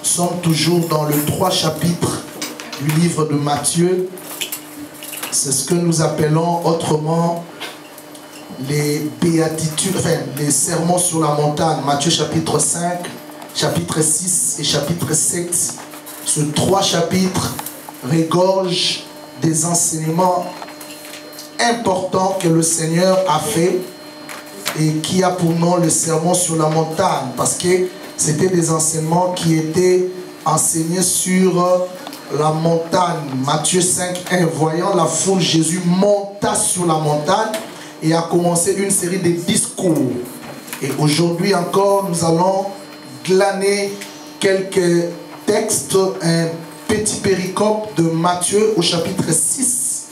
Nous sommes toujours dans le 3 chapitre du livre de Matthieu. C'est ce que nous appelons autrement les béatitudes, enfin les sermons sur la montagne. Matthieu chapitre 5, chapitre 6 et chapitre 7. Ce 3 chapitres regorgent des enseignements importants que le Seigneur a fait et qui a pour nom le sermon sur la montagne, parce que c'était des enseignements qui étaient enseignés sur la montagne. Matthieu 5, 1, voyant la foule, Jésus monta sur la montagne et a commencé une série de discours. Et aujourd'hui encore, nous allons glaner quelques textes, un petit péricope de Matthieu au chapitre 6,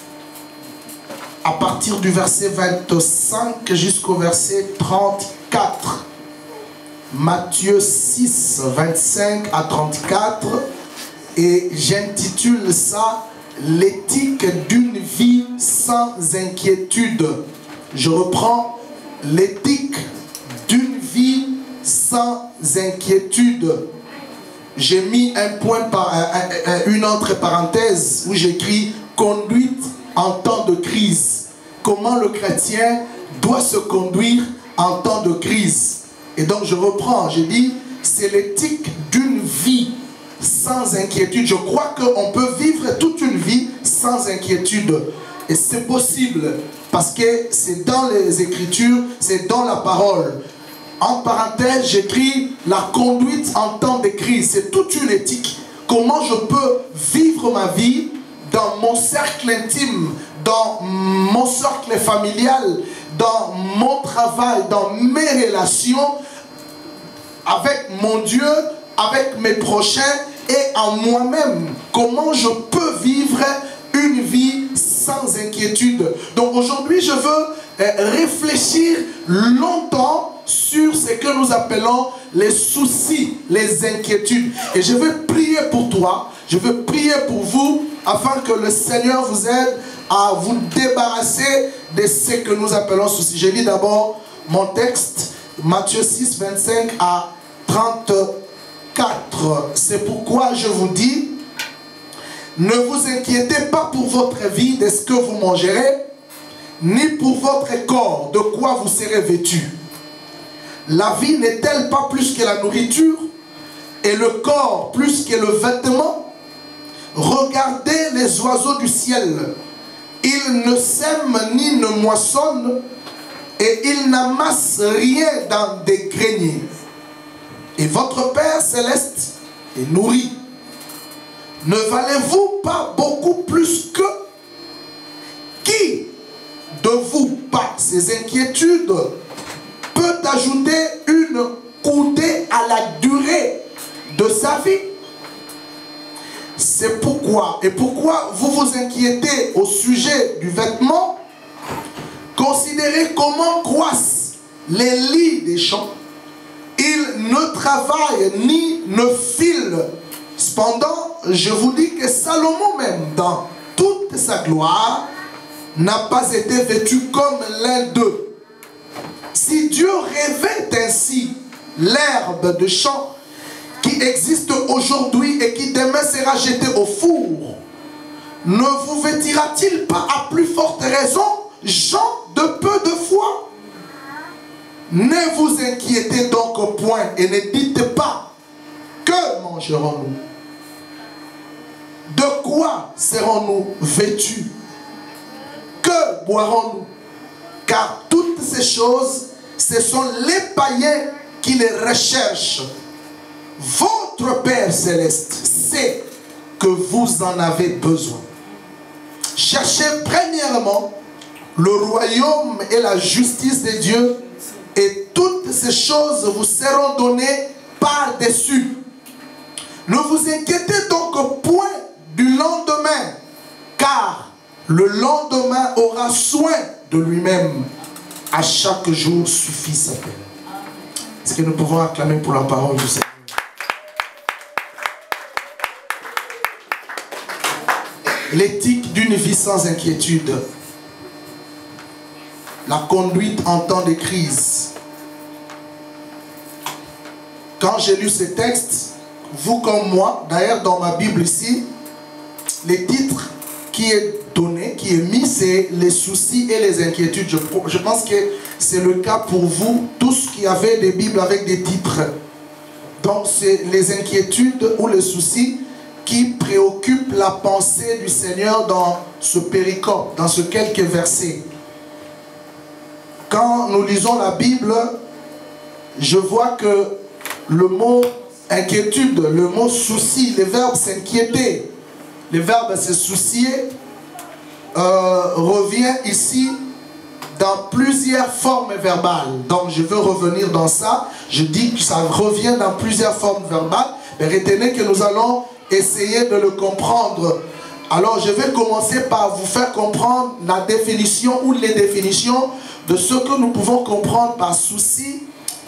à partir du verset 25 jusqu'au verset 34. Matthieu 6, 25 à 34. Et j'intitule ça « L'éthique d'une vie sans inquiétude ». Je reprends « L'éthique d'une vie sans inquiétude ». J'ai mis un point par une autre parenthèse où j'écris « Conduite en temps de crise ». Comment le chrétien doit se conduire en temps de crise. Et donc je reprends, je dis « C'est l'éthique d'une vie sans inquiétude ». Je crois qu'on peut vivre toute une vie sans inquiétude. Et c'est possible parce que c'est dans les Écritures, c'est dans la parole. En parenthèse, j'écris la conduite en temps de crise. C'est toute une éthique. Comment je peux vivre ma vie dans mon cercle intime, dans mon cercle familial, dans mon travail, dans mes relations avec mon Dieu, avec mes prochains et en moi-même. Comment je peux vivre une vie sans inquiétude. Donc aujourd'hui, je veux réfléchir longtemps sur ce que nous appelons les soucis, les inquiétudes. Et je vais prier pour toi, je vais prier pour vous, afin que le Seigneur vous aide à vous débarrasser de ce que nous appelons soucis. Je lis d'abord mon texte, Matthieu 6, 25 à 34. C'est pourquoi je vous dis, ne vous inquiétez pas pour votre vie de ce que vous mangerez, ni pour votre corps de quoi vous serez vêtu. La vie n'est-elle pas plus que la nourriture, et le corps plus que le vêtement? Regardez les oiseaux du ciel. Ils ne sèment ni ne moissonnent, et ils n'amassent rien dans des greniers. Et votre Père céleste est nourri. Ne valez-vous pas beaucoup plus que? Qui de vous, par ses inquiétudes, peut ajouter une coudée à la durée de sa vie? C'est pourquoi, et pourquoi vous vous inquiétez au sujet du vêtement? Considérez comment croissent les lys des champs. Ils ne travaillent ni ne filent. Cependant, je vous dis que Salomon même, dans toute sa gloire, n'a pas été vêtu comme l'un d'eux. Si Dieu revêt ainsi l'herbe de champ qui existe aujourd'hui et qui demain sera jetée au four, ne vous vêtira-t-il pas à plus forte raison, gens de peu de foi? Ne vous inquiétez donc point et ne dites pas, que mangerons-nous? De quoi serons-nous vêtus? Que boirons-nous? Car toutes ces choses, ce sont les païens qui les recherchent. Votre Père céleste sait que vous en avez besoin. Cherchez premièrement le royaume et la justice de Dieu, et toutes ces choses vous seront données par-dessus. Ne vous inquiétez donc point du lendemain, car le lendemain aura soin de lui-même. À chaque jour suffit sa peine. Est-ce que nous pouvons acclamer pour la parole du Seigneur? L'éthique d'une vie sans inquiétude. La conduite en temps de crise. Quand j'ai lu ce texte, vous comme moi, d'ailleurs dans ma Bible ici, les titres qui est donné, qui est mis, c'est les soucis et les inquiétudes. Je pense que c'est le cas pour vous, tous qui avez des Bibles avec des titres. Donc c'est les inquiétudes ou les soucis qui préoccupent la pensée du Seigneur dans ce péricope, dans ce quelques versets. Quand nous lisons la Bible, je vois que le mot inquiétude, le mot souci, le verbe s'inquiéter, le verbe se soucier, revient ici dans plusieurs formes verbales. Donc je veux revenir dans ça. Je dis que ça revient dans plusieurs formes verbales. Mais retenez que nous allons essayer de le comprendre. Alors je vais commencer par vous faire comprendre la définition ou les définitions de ce que nous pouvons comprendre par souci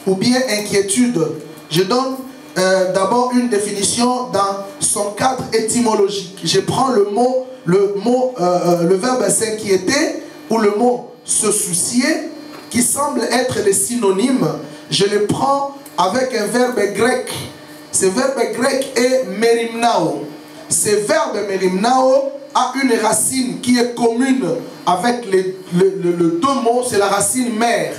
ou bien inquiétude. Je donne d'abord une définition dans son cadre étymologique. Je prends le verbe s'inquiéter ou le mot se soucier qui semble être des synonymes. Je le prends avec un verbe grec. Ce verbe grec est merimnao. Ce verbe merimnao a une racine qui est commune avec les deux mots, c'est la racine mer,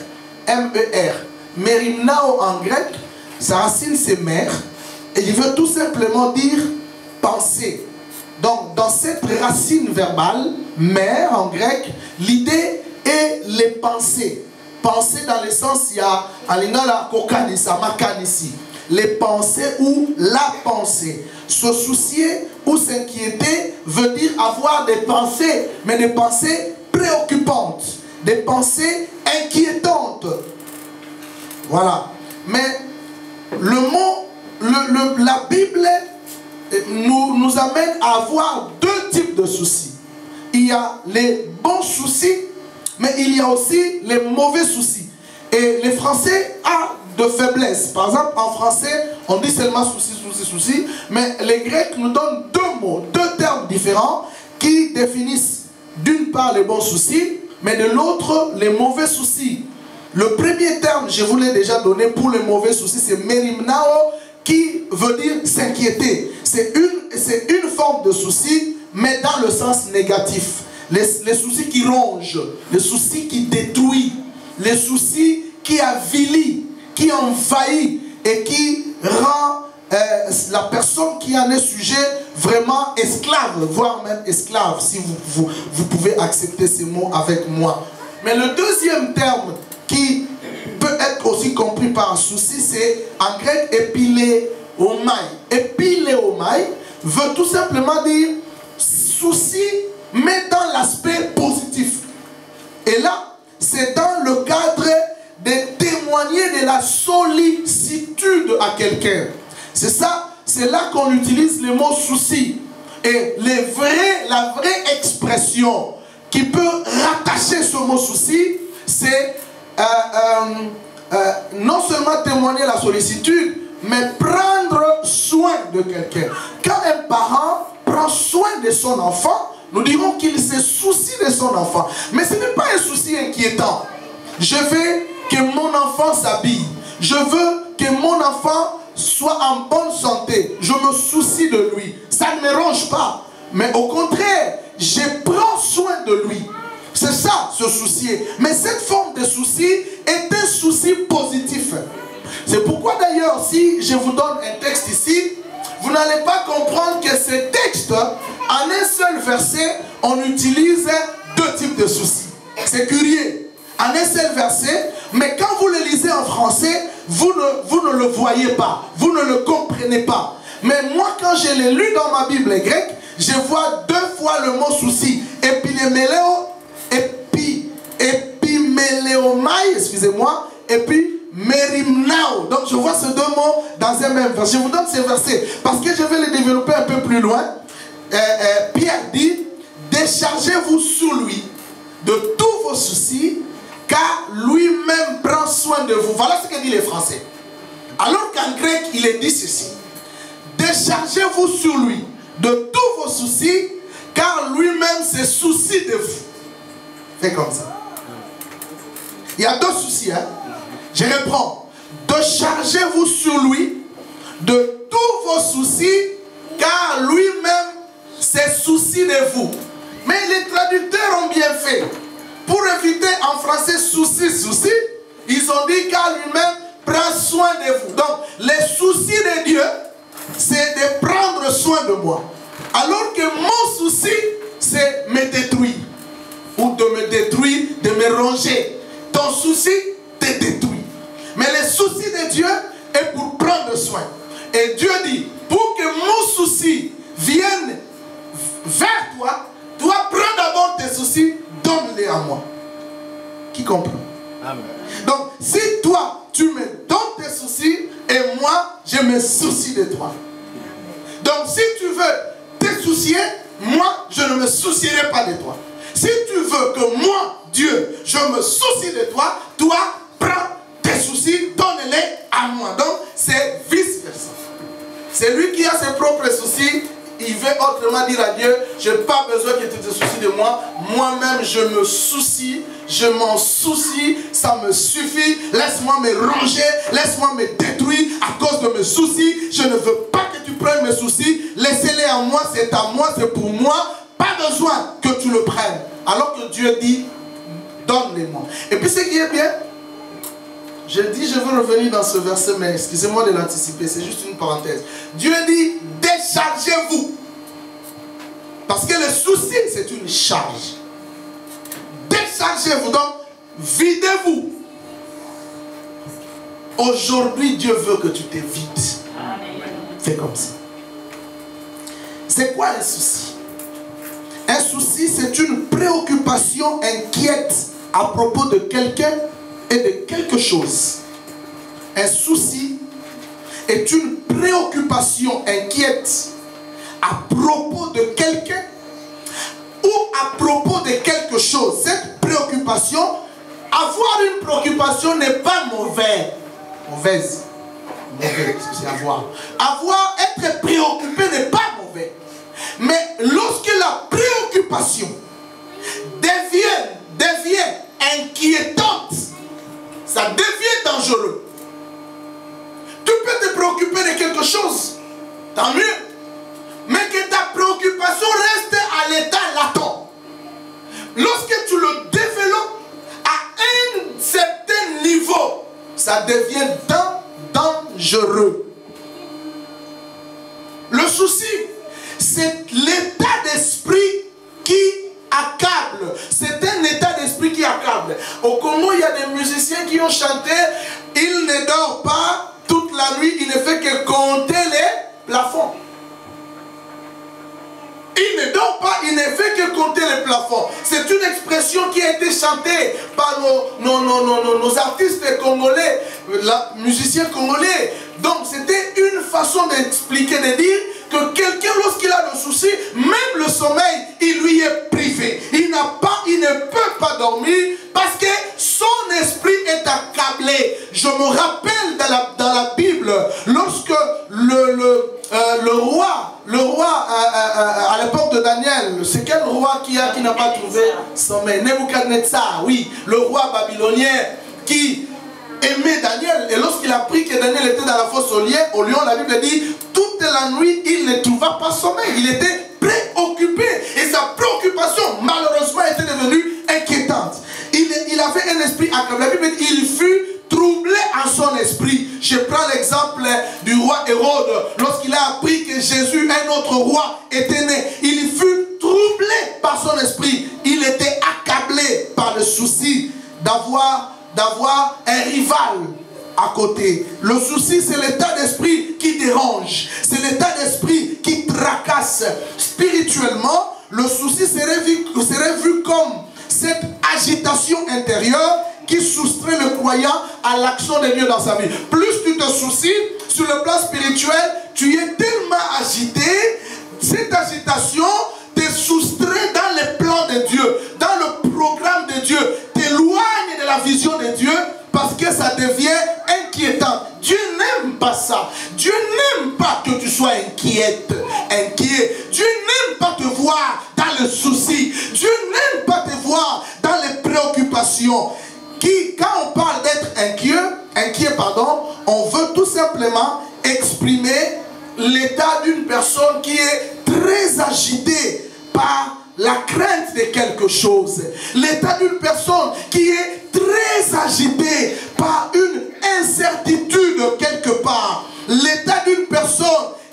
M-E-R. Merimnao en grec, sa racine c'est mer, et il veut tout simplement dire penser. Donc dans cette racine verbale, mer en grec, l'idée est les pensées. Penser dans le sens, il y a alingala kokanisa, makanisi. Les pensées ou la pensée. Se soucier ou s'inquiéter veut dire avoir des pensées, mais des pensées préoccupantes, des pensées inquiétantes. Voilà. Mais le mot, la Bible nous amène à avoir deux types de soucis. Il y a les bons soucis, mais il y a aussi les mauvais soucis. Et les Français ont de faiblesse. Par exemple, en français, on dit seulement souci, souci, souci, mais les Grecs nous donnent deux mots, deux termes différents qui définissent d'une part les bons soucis, mais de l'autre les mauvais soucis. Le premier terme, je vous l'ai déjà donné pour les mauvais soucis, c'est merimnao, qui veut dire s'inquiéter. C'est une forme de souci, mais dans le sens négatif. Les soucis qui rongent, les soucis qui détruisent, les soucis qui avilissent, qui envahit et qui rend la personne qui en est sujet vraiment esclave, voire même esclave, si vous pouvez accepter ces mots avec moi. Mais le deuxième terme qui peut être aussi compris par un souci, c'est en grec epileomai. Epileomai veut tout simplement dire souci, mais dans l'aspect positif. Et là, c'est dans le cadre de témoigner de la sollicitude à quelqu'un. C'est ça, c'est là qu'on utilise le mot souci. Et la vraie expression qui peut rattacher ce mot souci, c'est non seulement témoigner la sollicitude, mais prendre soin de quelqu'un. Quand un parent prend soin de son enfant, nous dirons qu'il se soucie de son enfant. Mais ce n'est pas un souci inquiétant. Je veux que mon enfant s'habille. Je veux que mon enfant soit en bonne santé. Je me soucie de lui. Ça ne me ronge pas. Mais au contraire, je prends soin de lui. C'est ça, ce soucier. Mais cette forme de souci est un souci positif. C'est pourquoi d'ailleurs, si je vous donne un texte ici, vous n'allez pas comprendre que ce texte, en un seul verset, on utilise deux types de soucis. C'est curieux. En un seul verset, mais quand vous le lisez en français, vous ne le voyez pas, vous ne le comprenez pas. Mais moi, quand je l'ai lu dans ma Bible grecque, je vois deux fois le mot souci. Epiméléomai, excusez-moi, et puis merimnao. Donc je vois ces deux mots dans un même verset. Je vous donne ces versets parce que je vais les développer un peu plus loin. Pierre dit, déchargez-vous sur lui de tous vos soucis, car lui-même prend soin de vous. Voilà ce que disent les Français. Alors qu'en grec, il est dit ceci. Déchargez-vous sur lui de tous vos soucis, car lui-même se soucie de vous. Faites comme ça. Il y a deux soucis. Je reprends. Déchargez-vous sur lui de tous vos souci, car lui-même s'est souci de vous. Mais les traducteurs ont bien fait. Pour éviter en français souci, souci, ils ont dit car lui-même prend soin de vous. Donc, les soucis de Dieu, c'est de prendre soin de moi. Alors que mon souci, c'est me détruire. Ou de me détruire, de me ronger. Ton souci te détruit. Mais le souci de Dieu est pour prendre soin. Et Dieu dit, pour que mon souci vienne vers toi, toi prends d'abord tes soucis, donne-les à moi. Qui comprend? Amen. Donc, si toi, tu me donnes tes soucis, et moi, je me soucie de toi. Donc, si tu veux te soucier, moi, je ne me soucierai pas de toi. Si tu veux que moi, Dieu, je me soucie de toi, toi, prends tes soucis, donne-les à moi. Donc, c'est vice-versa. C'est lui qui a ses propres soucis. Il veut autrement dire à Dieu, je n'ai pas besoin que tu te soucies de moi. Moi-même, je me soucie, je m'en soucie, ça me suffit. Laisse-moi me ranger, laisse-moi me détruire à cause de mes soucis. Je ne veux pas que tu prennes mes soucis. Laissez-les à moi, c'est à moi, c'est pour moi. Pas besoin que tu le prennes. Alors que Dieu dit, donne-les-moi. Et puis ce qui est bien, je dis, je veux revenir dans ce verset, mais excusez-moi de l'anticiper, c'est juste une parenthèse. Dieu dit, déchargez-vous. Parce que le souci, c'est une charge. Déchargez-vous, donc, videz-vous. Aujourd'hui, Dieu veut que tu te vides. Fais comme ça. C'est quoi un souci? Un souci, c'est une préoccupation inquiète à propos de quelqu'un et de quelque chose. Un souci est une préoccupation inquiète à propos de quelqu'un ou à propos de quelque chose. Cette préoccupation, avoir une préoccupation n'est pas mauvaise, c'est avoir. Être préoccupé n'est pas mauvais. Mais lorsque la préoccupation devient inquiétante, ça devient dangereux. Tu peux te préoccuper de quelque chose, tant mieux. Mais que ta préoccupation reste à l'état latent. Lorsque tu le développes à un certain niveau, ça devient dangereux. Le souci, c'est l'état d'esprit qui accable. C'est un état d'esprit qui accable. Au Congo, il y a des musiciens qui ont chanté, il ne dort pas toute la nuit, il ne fait que compter les plafonds. Il ne dort pas, il ne fait que compter les plafonds. C'est une expression qui a été chantée par nos artistes congolais, musiciens congolais. Donc c'était une façon d'expliquer, de dire que quelqu'un, lorsqu'il a le souci, même le sommeil, il lui est privé. Il ne peut pas dormir parce que son esprit est accablé. Je me rappelle dans la Bible, lorsque le roi à l'époque de Daniel, c'est quel roi qui n'a pas trouvé sommeil? Nebuchadnezzar, oui, le roi babylonien qui aimait Daniel. Et lorsqu'il a appris que Daniel était dans la fosse au lion, la Bible dit, toute la nuit, il ne trouva pas sommeil. Il était préoccupé. Et sa préoccupation, malheureusement, était devenue inquiétante. Il avait un esprit accablé. La Bible dit, il fut troublé en son esprit. Je prends l'exemple du roi Hérode. Lorsqu'il a appris que Jésus, un autre roi, était né, il fut troublé par son esprit. Il était accablé par le souci d'avoir un rival à côté. Le souci, c'est l'état d'esprit qui dérange. C'est l'état d'esprit qui tracasse. Spirituellement, le souci serait vu comme cette agitation intérieure qui soustrait le croyant à l'action de Dieu dans sa vie. Plus tu te soucies, sur le plan spirituel, tu es tellement agité, cette agitation te soustrait dans les plans de Dieu, dans le programme de Dieu, t'éloigne de la vision de Dieu parce que ça devient inquiétant. Dieu n'aime pas ça. Dieu n'aime pas que tu sois inquiet. Dieu n'aime pas te voir dans le souci. Dieu n'aime pas te voir dans les préoccupations. Quand on parle d'être inquiet, on veut tout simplement exprimer l'état d'une personne qui est très agitée par la crainte de quelque chose. L'état d'une personne qui est très agitée par une incertitude quelque part. L'état d'une personne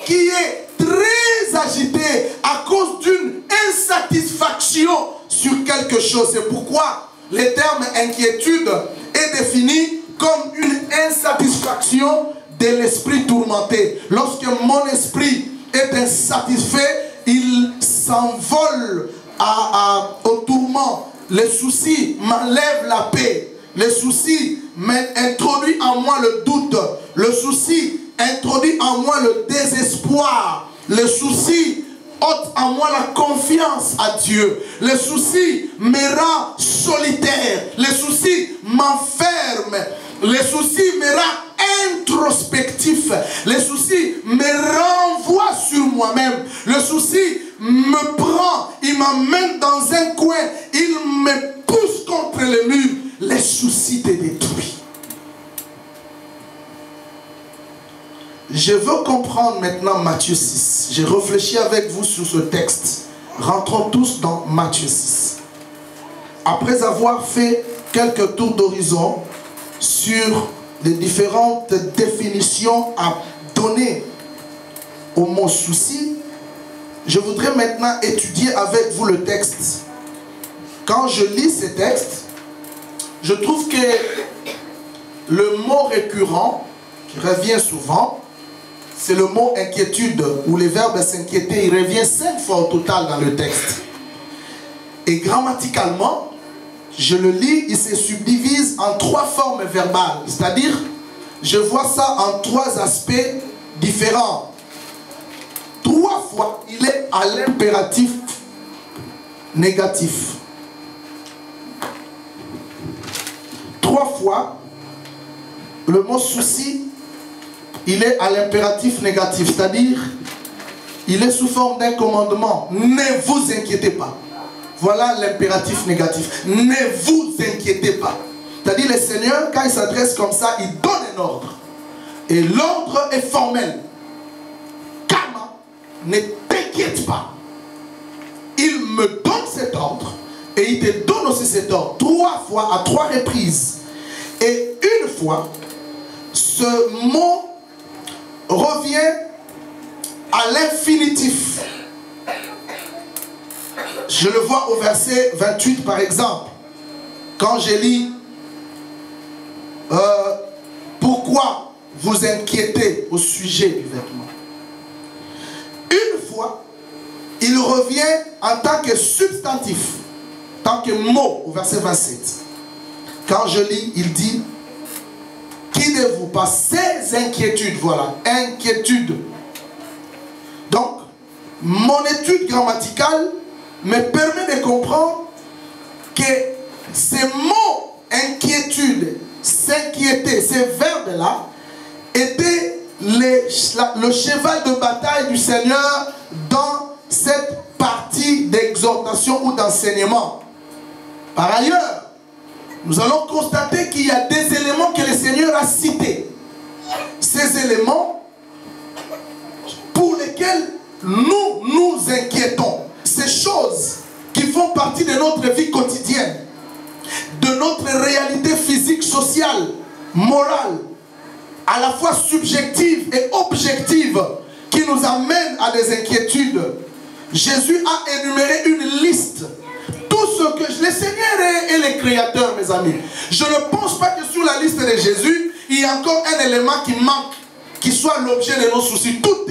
qui est très agitée à cause d'une insatisfaction sur quelque chose. C'est pourquoi le terme inquiétude est défini comme une insatisfaction de l'esprit tourmenté. Lorsque mon esprit est insatisfait, il s'envole au tourment. Les soucis m'enlèvent la paix. Les soucis introduisent en moi le doute. Le souci introduit en moi le désespoir. Le souci ôte en moi la confiance à Dieu. Le souci me rend solitaire. Le souci m'enferme. Le souci me rend introspectif. Le souci me renvoie sur moi-même. Le souci me prend, il m'amène dans un coin, il me pousse contre le mur. Les soucis te détruisent. Je veux comprendre maintenant Matthieu 6. J'ai réfléchi avec vous sur ce texte. Rentrons tous dans Matthieu 6. Après avoir fait quelques tours d'horizon sur les différentes définitions à donner au mot souci, je voudrais maintenant étudier avec vous le texte. Quand je lis ce texte, je trouve que le mot récurrent, qui revient souvent, c'est le mot inquiétude, ou le verbe s'inquiéter. Il revient 5 fois au total dans le texte. Et grammaticalement, je le lis, il se subdivise en 3 formes verbales. C'est-à-dire, je vois ça en 3 aspects différents. 3 fois, il est à l'impératif négatif. 3 fois, le mot souci, il est à l'impératif négatif. C'est-à-dire, il est sous forme d'un commandement. Ne vous inquiétez pas. Voilà l'impératif négatif. Ne vous inquiétez pas. C'est-à-dire, le Seigneur, quand il s'adresse comme ça, il donne un ordre. Et l'ordre est formel. Kama, ne t'inquiète pas. Il me donne cet ordre. Et il te donne aussi cet ordre. 3 fois, à 3 reprises. Et une fois, ce mot revient à l'infinitif. Je le vois au verset 28 par exemple. Quand je lis pourquoi vous inquiétez au sujet du vêtement. Une fois, il revient en tant que substantif, en tant que mot au verset 27. Quand je lis, il dit qui de vous par ces inquiétudes, voilà, inquiétude. Donc, mon étude grammaticale me permet de comprendre que ces mots inquiétude, s'inquiéter, ces verbes-là, étaient le cheval de bataille du Seigneur dans cette partie d'exhortation ou d'enseignement. Par ailleurs, nous allons constater qu'il y a des éléments que le Seigneur a cités. Ces éléments pour lesquels nous nous inquiétons. Ces choses qui font partie de notre vie quotidienne, de notre réalité physique, sociale, morale, à la fois subjective et objective, qui nous amènent à des inquiétudes. Jésus a énuméré une liste. Tout ce que le Seigneur est le créateur, mes amis. Je ne pense pas que sur la liste de Jésus, il y a encore un élément qui manque, qui soit l'objet de nos soucis. Tout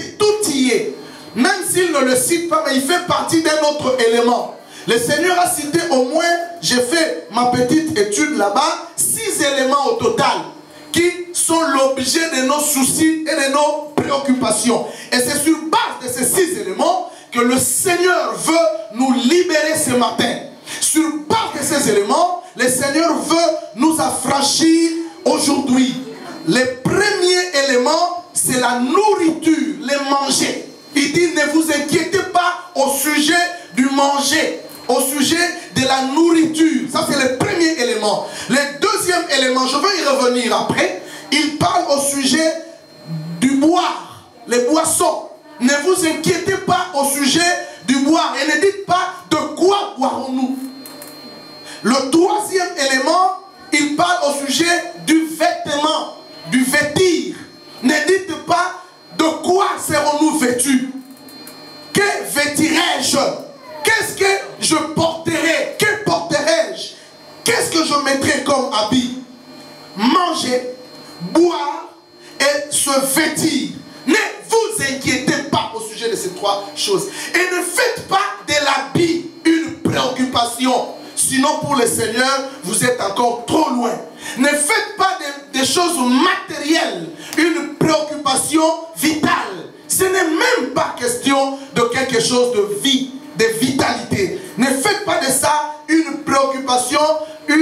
y est. Même s'il ne le cite pas, mais il fait partie d'un autre élément. Le Seigneur a cité au moins, j'ai fait ma petite étude là-bas, 6 éléments au total, qui sont l'objet de nos soucis et de nos préoccupations. Et c'est sur base de ces 6 éléments que le Seigneur veut nous libérer ce matin. Sur base de ces éléments, le Seigneur veut nous affranchir aujourd'hui. Le premier élément, c'est la nourriture, le manger. Il dit, ne vous inquiétez pas au sujet du manger, au sujet de la nourriture. Ça, c'est le premier élément. Le deuxième élément, je vais y revenir après, il parle au sujet du boire. les boissons. Ne vous inquiétez pas au sujet du boire. Et ne dites pas de quoi boirons-nous. Le troisième élément, il parle au sujet du vêtement, du vêtir. Ne dites pas de quoi serons-nous vêtus. Que vêtirai-je? Qu'est-ce que je porterai? Que porterai-je? Qu'est-ce que je mettrai comme habit? Manger, boire et se vêtir. Ne vous inquiétez pas au sujet de ces trois choses. Et ne faites pas de l'habit une préoccupation. Sinon, pour le Seigneur, vous êtes encore trop loin. Ne faites pas des choses matérielles une préoccupation vitale. Ce n'est même pas question de quelque chose de vie, de vitalité. Ne faites pas de ça une préoccupation, un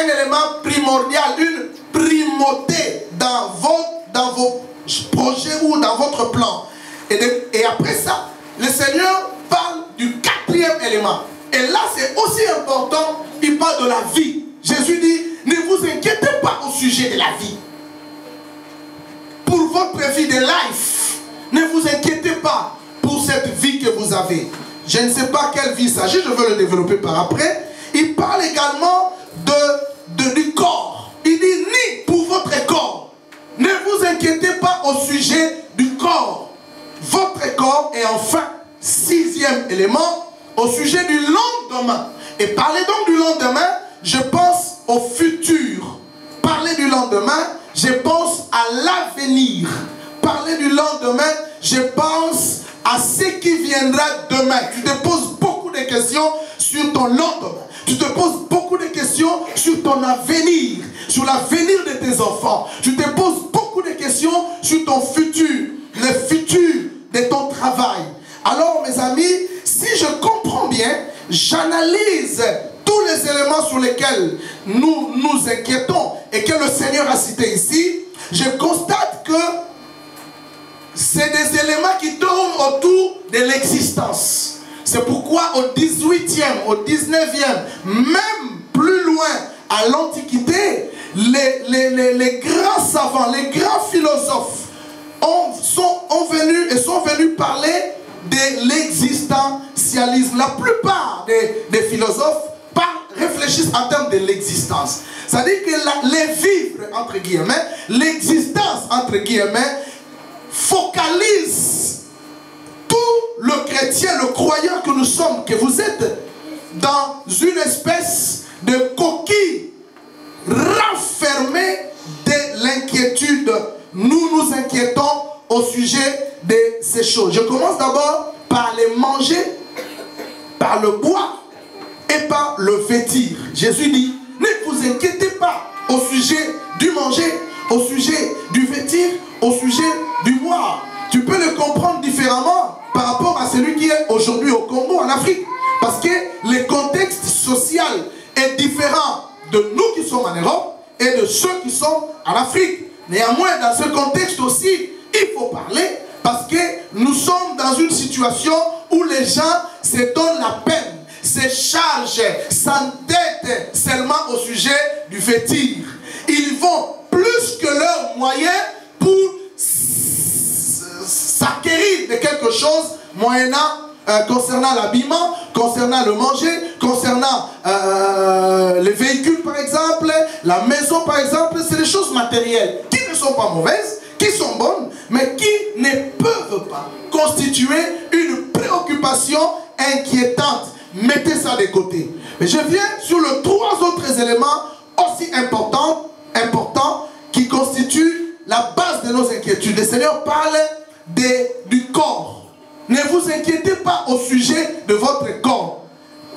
élément primordial, une primauté dans vos projets ou dans votre plan. Et après ça, le Seigneur parle du quatrième élément. Et là, c'est aussi important, il parle de la vie. Jésus dit, ne vous inquiétez pas au sujet de la vie. Pour votre vie de life, ne vous inquiétez pas pour cette vie que vous avez. Je ne sais pas quelle vie il s'agit, je veux le développer par après. Il parle également du corps. Il dit, ni pour votre corps. Ne vous inquiétez pas au sujet du corps. Votre corps. Et enfin, sixième élément, au sujet du lendemain. Et parler donc du lendemain, je pense au futur. Parler du lendemain, je pense à l'avenir. Parler du lendemain, je pense à ce qui viendra demain. Tu te poses beaucoup de questions sur ton lendemain. Tu te poses beaucoup de questions sur ton avenir, sur l'avenir de tes enfants. Tu te poses beaucoup de questions sur ton futur, le futur de ton travail. Alors mes amis, si je comprends bien, j'analyse tous les éléments sur lesquels nous nous inquiétons et que le Seigneur a cités ici, je constate que c'est des éléments qui tournent autour de l'existence. C'est pourquoi au 18e, au 19e, même plus loin à l'Antiquité, les grands savants, les grands philosophes sont venus parler de l'existentialisme. La plupart des philosophes réfléchissent en termes de l'existence. C'est-à-dire que les vivre, entre guillemets, l'existence, entre guillemets, focalise tout le chrétien, le croyant que nous sommes, que vous êtes dans une espèce de coquille renfermée de l'inquiétude. Nous nous inquiétons au sujet de ces choses. Je commence d'abord par les manger, par le boire et par le vêtir. Jésus dit, ne vous inquiétez pas au sujet du manger, au sujet du vêtir, au sujet du boire. Tu peux le comprendre différemment par rapport à celui qui est aujourd'hui au Congo, en Afrique. Parce que le contexte social est différent de nous qui sommes en Europe et de ceux qui sont en Afrique. Néanmoins, dans ce contexte aussi, il faut parler parce que nous sommes dans une situation où les gens se donnent la peine, se chargent, s'entêtent seulement au sujet du vêtir. Ils vont plus que leurs moyens pour s'acquérir de quelque chose moyennant concernant l'habillement, concernant le manger, concernant les véhicules par exemple, la maison par exemple. C'est des choses matérielles qui ne sont pas mauvaises, qui sont bonnes, mais qui ne peuvent pas constituer une préoccupation inquiétante. Mettez ça de côté. Mais je viens sur les trois autres éléments aussi importants qui constituent la base de nos inquiétudes. Le Seigneur parle du corps. Ne vous inquiétez pas au sujet de votre corps.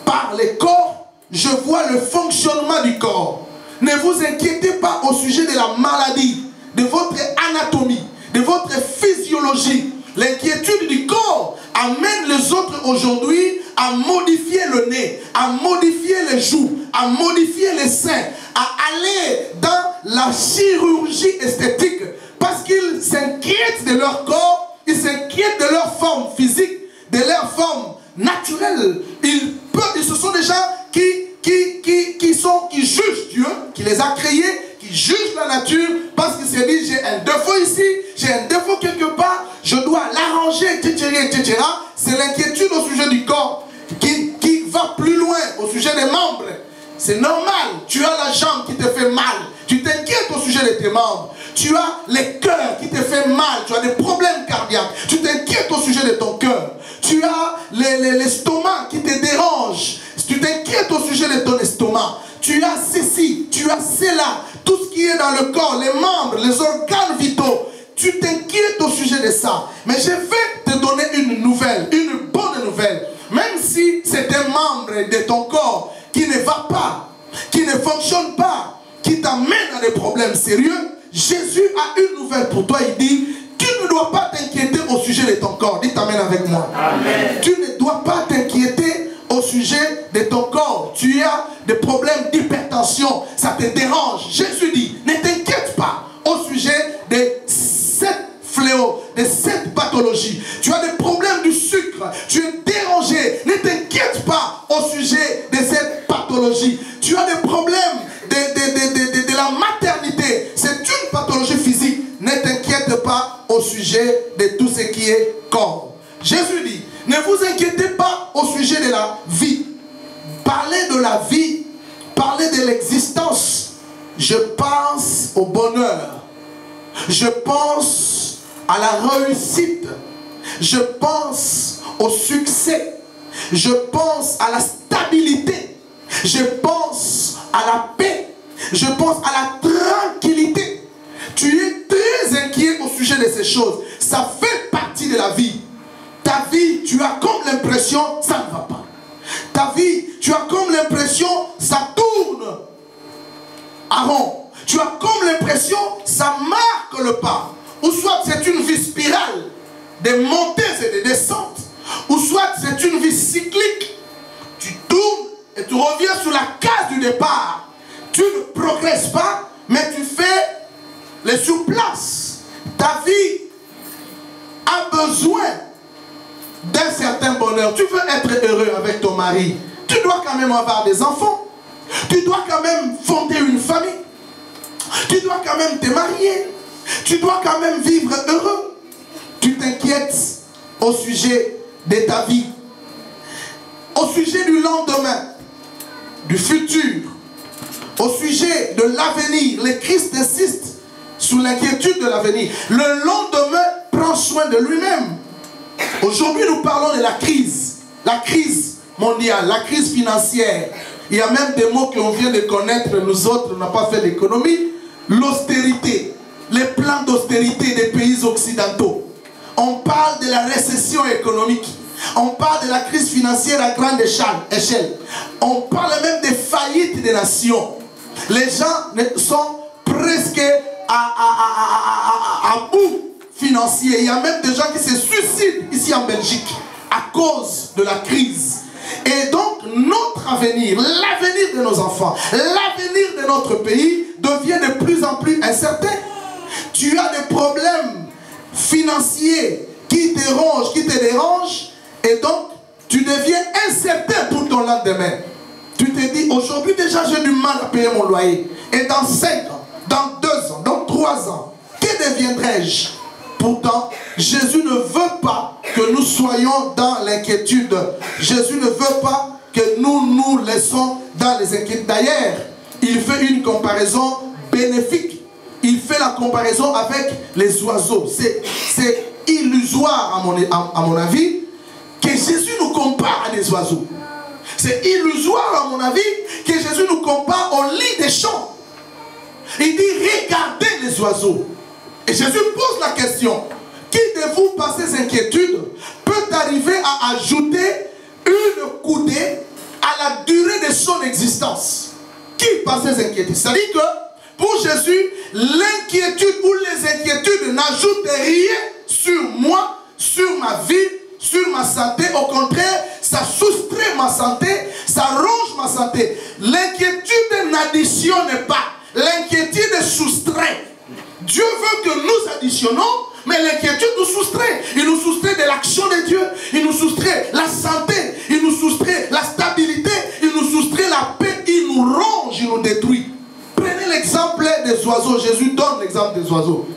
Par le corps, je vois le fonctionnement du corps. Ne vous inquiétez pas au sujet de la maladie, de votre anatomie, de votre physiologie. L'inquiétude du corps amène les autres aujourd'hui à modifier le nez, à modifier les joues, à modifier les seins, à aller dans la chirurgie esthétique parce qu'ils s'inquiètent de leur corps. Ils s'inquiètent de leur forme physique, de leur forme naturelle. Ce sont des gens qui jugent Dieu, qui les a créés, qui juge la nature parce qu'il s'est dit, j'ai un défaut ici, j'ai un défaut quelque part, je dois l'arranger, etc., etc. C'est l'inquiétude au sujet du corps qui va plus loin au sujet des membres. C'est normal, tu as la jambe qui te fait mal, tu t'inquiètes au sujet de tes membres. Tu as les cœurs qui te fait mal, tu as des problèmes cardiaques, tu t'inquiètes au sujet de ton cœur. Tu as l'estomac qui te dérange, tu t'inquiètes au sujet de ton estomac. Tu as ceci, tu as cela, tout ce qui est dans le corps, les membres, les organes vitaux. Tu t'inquiètes au sujet de ça. Mais je vais te donner une nouvelle, une bonne nouvelle. Même si c'est un membre de ton corps qui ne va pas, qui ne fonctionne pas, qui t'amène à des problèmes sérieux, Jésus a une nouvelle pour toi. Il dit, tu ne dois pas t'inquiéter au sujet de ton corps. Dis t'amène avec moi. Amen. Tu ne dois pas t'inquiéter au sujet de ton corps. Tu as des problèmes d'hypertension, ça te dérange. Jésus dit, ne t'inquiète pas au sujet des 7 fléaux, des 7 pathologies. Tu as des problèmes du sucre, tu es dérangé. Ne t'inquiète pas au sujet de cette pathologie. Tu as des problèmes de la maternité. C'est une pathologie physique. Ne t'inquiète pas au sujet de tout ce qui est corps. Jésus dit, ne vous inquiétez pas au sujet de la vie. Parlez de la vie, parlez de l'existence. Je pense au bonheur. Je pense à la réussite. Je pense au succès. Je pense à la stabilité. Je pense à la paix. Je pense à la tranquillité. Tu es très inquiet au sujet de ces choses. Ça fait partie de la vie. Ta vie, tu as comme l'impression, ça ne va pas. Ta vie, tu as comme l'impression, ça tourne à rond. Tu as comme l'impression, ça marque le pas. Ou soit c'est une vie spirale, des montées et des descentes. Ou soit c'est une vie cyclique. Tu tournes et tu reviens sur la case du départ. Tu ne progresses pas, mais tu fais les surplaces. Ta vie a besoin d'un certain bonheur. Tu veux être heureux avec ton mari. Tu dois quand même avoir des enfants. Tu dois quand même fonder une famille. Tu dois quand même te marier. Tu dois quand même vivre heureux. Tu t'inquiètes au sujet de ta vie. Au sujet du lendemain, du futur. Au sujet de l'avenir. Le Christ insiste sur l'inquiétude de l'avenir. Le lendemain prend soin de lui-même. Aujourd'hui, nous parlons de la crise mondiale, la crise financière. Il y a même des mots qu'on vient de connaître, nous autres, on n'a pas fait d'économie. L'austérité, les plans d'austérité des pays occidentaux. On parle de la récession économique. On parle de la crise financière à grande échelle. On parle même des faillites des nations. Les gens sont presque à bout financier. Il y a même des gens qui se suicident ici en Belgique à cause de la crise. Et donc notre avenir, l'avenir de nos enfants, l'avenir de notre pays devient de plus en plus incertain. Tu as des problèmes financiers qui te dérangent et donc tu deviens incertain pour ton lendemain. Tu te dis aujourd'hui déjà j'ai du mal à payer mon loyer et dans 5 ans, dans 2 ans, dans 3 ans, que deviendrai-je? Pourtant, Jésus ne veut pas que nous soyons dans l'inquiétude. Jésus ne veut pas que nous nous laissons dans les inquiétudes. D'ailleurs, il fait une comparaison bénéfique. Il fait la comparaison avec les oiseaux. C'est illusoire à mon avis que Jésus nous compare à des oiseaux. C'est illusoire à mon avis que Jésus nous compare au lit des champs. Il dit regardez les oiseaux. Et Jésus pose la question, qui de vous par ces inquiétudes peut arriver à ajouter une coudée à la durée de son existence? Qui par ces inquiétudes? C'est-à-dire que pour Jésus, l'inquiétude ou les inquiétudes n'ajoutent rien sur moi, sur ma vie, sur ma santé. Au contraire, ça soustrait ma santé, ça ronge ma santé. L'inquiétude n'additionne pas, l'inquiétude soustrait. Dieu veut que nous additionnons, mais l'inquiétude nous soustrait. Il nous soustrait de l'action de Dieu. Il nous soustrait la santé. Il nous soustrait la stabilité. Il nous soustrait la paix. Il nous ronge, il nous détruit. Prenez l'exemple de des oiseaux. Jésus donne l'exemple des oiseaux.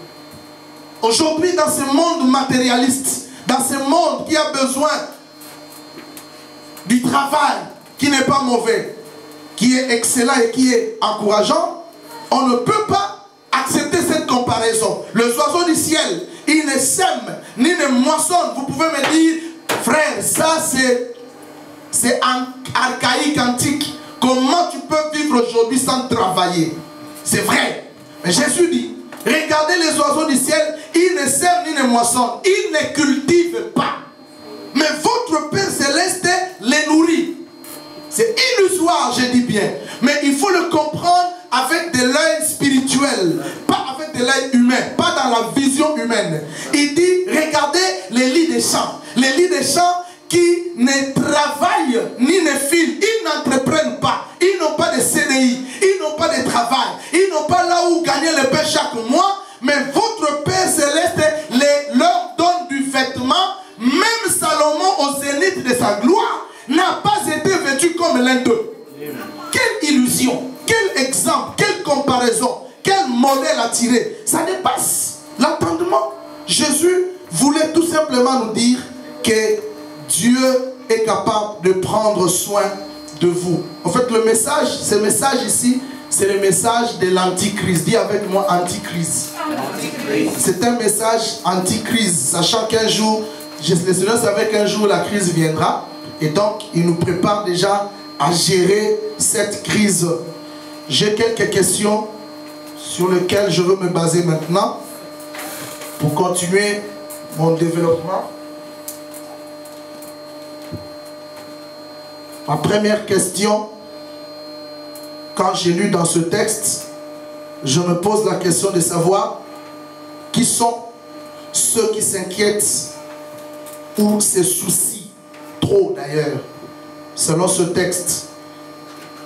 Aujourd'hui, dans ce monde matérialiste, dans ce monde qui a besoin du travail, qui n'est pas mauvais, qui est excellent et qui est encourageant, on ne peut pas accepter cette comparaison. Les oiseaux du ciel, ils ne sèment ni ne moissonnent. Vous pouvez me dire, frère, ça c'est archaïque, antique. Comment tu peux vivre aujourd'hui sans travailler? C'est vrai. Mais Jésus dit, regardez les oiseaux du ciel, ils ne sèment ni ne moissonnent, ils ne cultivent pas. Mais votre Père Céleste les nourrit. C'est illusoire, je dis bien. Mais il faut le comprendre avec de l'œil spirituel, pas avec de l'œil humain, pas dans la vision humaine. Il dit, regardez les lits des champs. Les lits des champs qui ne travaillent ni ne filent, ils n'entreprennent pas, ils n'ont pas de CDI, ils n'ont pas de travail, ils n'ont pas là où gagner le pain chaque mois, mais votre Père Céleste leur donne du vêtement. Même Salomon, au zénith de sa gloire, n'a pas été vêtu comme l'un d'eux. Quelle illusion, quel exemple, quelle comparaison, quel modèle à tirer. Ça dépasse l'entendement. Jésus voulait tout simplement nous dire que Dieu est capable de prendre soin de vous. En fait, le message, ce message ici, c'est le message de l'antichrist. Dis avec moi, antichrist. C'est un message antichrist, sachant qu'un jour, le Seigneur savait qu'un jour la crise viendra. Et donc, il nous prépare déjà à gérer cette crise. J'ai quelques questions sur lesquelles je veux me baser maintenant pour continuer mon développement. Ma première question, quand j'ai lu dans ce texte, je me pose la question de savoir qui sont ceux qui s'inquiètent ou se soucient trop d'ailleurs, selon ce texte.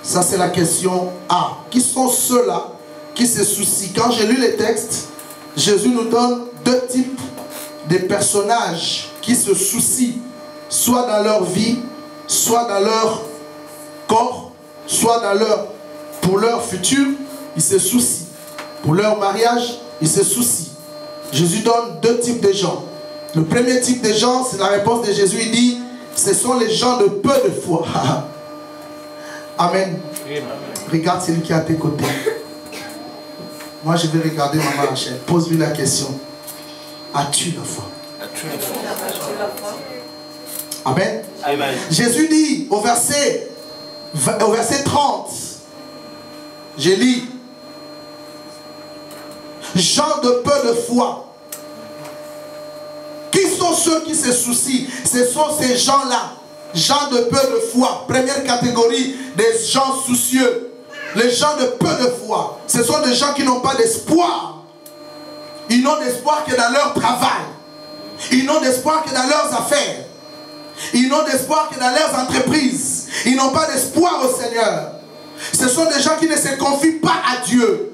Ça c'est la question A. Qui sont ceux-là qui se soucient? Quand j'ai lu les textes, Jésus nous donne deux types de personnages qui se soucient, soit dans leur vie, soit dans leur corps, soit pour leur futur, ils se soucient. Pour leur mariage, ils se soucient. Jésus donne deux types de gens. Le premier type de gens, c'est la réponse de Jésus, il dit, ce sont les gens de peu de foi. Amen. Regarde celui qui est à tes côtés. Moi, je vais regarder Maman Rachel. Pose-lui la question. As-tu la foi? Amen. Amen. Jésus dit au verset 30, je lis, gens de peu de foi. Qui sont ceux qui se soucient? Ce sont ces gens-là, gens de peu de foi. Première catégorie des gens soucieux. Les gens de peu de foi. Ce sont des gens qui n'ont pas d'espoir. Ils n'ont d'espoir que dans leur travail. Ils n'ont d'espoir que dans leurs affaires. Ils n'ont d'espoir que dans leurs entreprises. Ils n'ont pas d'espoir au Seigneur. Ce sont des gens qui ne se confient pas à Dieu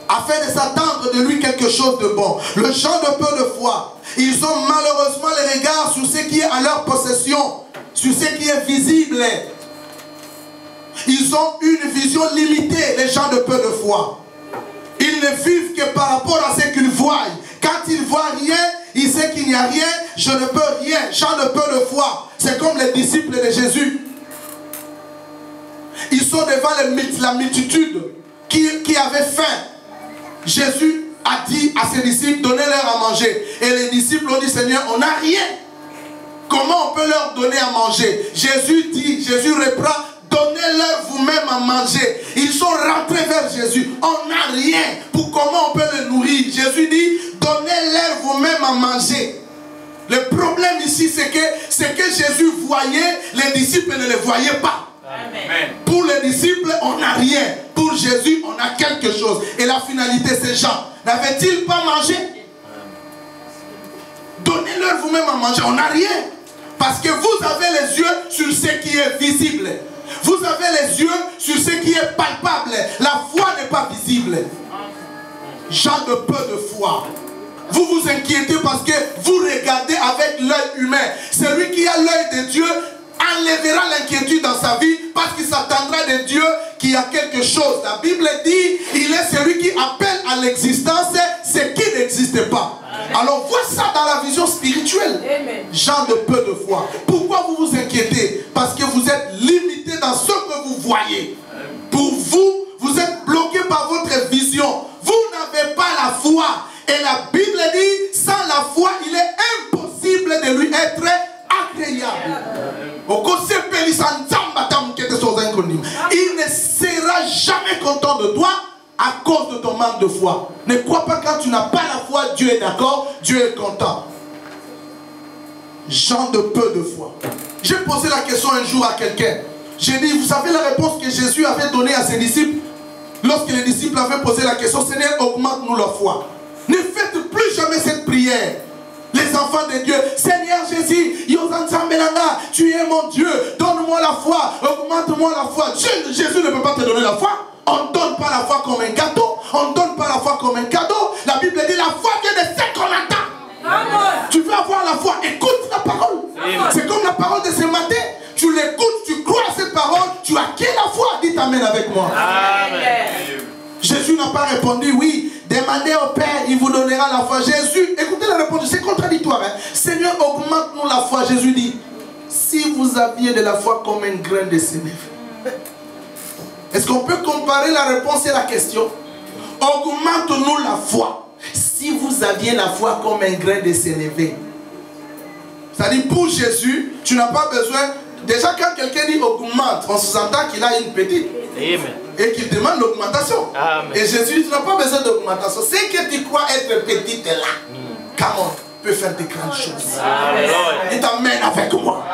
afin de s'attendre de lui quelque chose de bon. Le gens de peu de foi, ils ont malheureusement les regards sur ce qui est à leur possession, sur ce qui est visible. Ils ont une vision limitée, les gens de peu de foi. Ils ne vivent que par rapport à ce qu'ils voient. Quand ils ne voient rien, ils savent qu'il n'y a rien, je ne peux rien. Gens de peu de foi. C'est comme les disciples de Jésus. Ils sont devant la multitude qui avait faim. Jésus a dit à ses disciples, donnez-leur à manger. Et les disciples ont dit, Seigneur, on n'a rien. Comment on peut leur donner à manger? Jésus reprend, donnez-leur vous-même à manger. Ils sont rentrés vers Jésus. On n'a rien. Pour comment on peut les nourrir? Jésus dit, donnez-leur vous-même à manger. Le problème ici, c'est que Jésus voyait, les disciples ne le voyaient pas. Amen. Pour les disciples, on n'a rien. Pour Jésus, on a quelque chose. Et la finalité, ces gens n'avaient-ils pas mangé? Donnez-leur vous-même à manger. On n'a rien. Parce que vous avez les yeux sur ce qui est visible. Vous avez les yeux sur ce qui est palpable. La foi n'est pas visible. Gens de peu de foi. Vous vous inquiétez parce que vous regardez avec l'œil humain. Celui qui a l'œil de Dieu enlèvera l'inquiétude dans sa vie parce qu'il s'attendra de Dieu qui a quelque chose. La Bible dit, il est celui qui appelle à l'existence ce qui n'existe pas. Alors vois ça dans la vision spirituelle. Gens de peu de foi. Pourquoi vous vous inquiétez? Parce que vous êtes limité dans ce que vous voyez. Pour vous, vous êtes bloqué par votre vision. Vous n'avez pas la foi. Et la Bible dit, sans la foi, il est impossible de lui être agréable. Il ne sera jamais content de toi à cause de ton manque de foi. Ne crois pas quand tu n'as pas la foi, Dieu est d'accord, Dieu est content. Gens de peu de foi. J'ai posé la question un jour à quelqu'un. J'ai dit, vous savez la réponse que Jésus avait donnée à ses disciples? Lorsque les disciples avaient posé la question, Seigneur, augmente-nous la foi. Ne faites plus jamais cette prière. Les enfants de Dieu, Seigneur Jésus, tu es mon Dieu, donne-moi la foi, augmente-moi la foi. Jésus ne peut pas te donner la foi. On ne donne pas la foi comme un gâteau. On ne donne pas la foi comme un cadeau. La Bible dit la foi vient de ce qu'on attend. Tu veux avoir la foi, écoute la parole. C'est comme la parole de ce matin. Tu l'écoutes, tu crois à cette parole, tu acquiers la foi. Dites amen avec moi. Amen. Jésus n'a pas répondu, oui, demandez au Père, il vous donnera la foi. Jésus, écoutez la réponse, c'est contradictoire. Hein? Seigneur, augmente-nous la foi. Jésus dit, si vous aviez de la foi comme un grain de sénévé. Est-ce qu'on peut comparer la réponse et la question? Augmente-nous la foi. Si vous aviez la foi comme un grain de sénévé. C'est-à-dire, pour Jésus, tu n'as pas besoin. Déjà, quand quelqu'un dit augmente, on sous-entend qu'il a une petite. Amen. Et qu'il demande l'augmentation. Et Jésus dit, tu n'as pas besoin d'augmentation. C'est que tu crois être petite là. Comment peut faire des grandes choses. Il t'amène avec moi.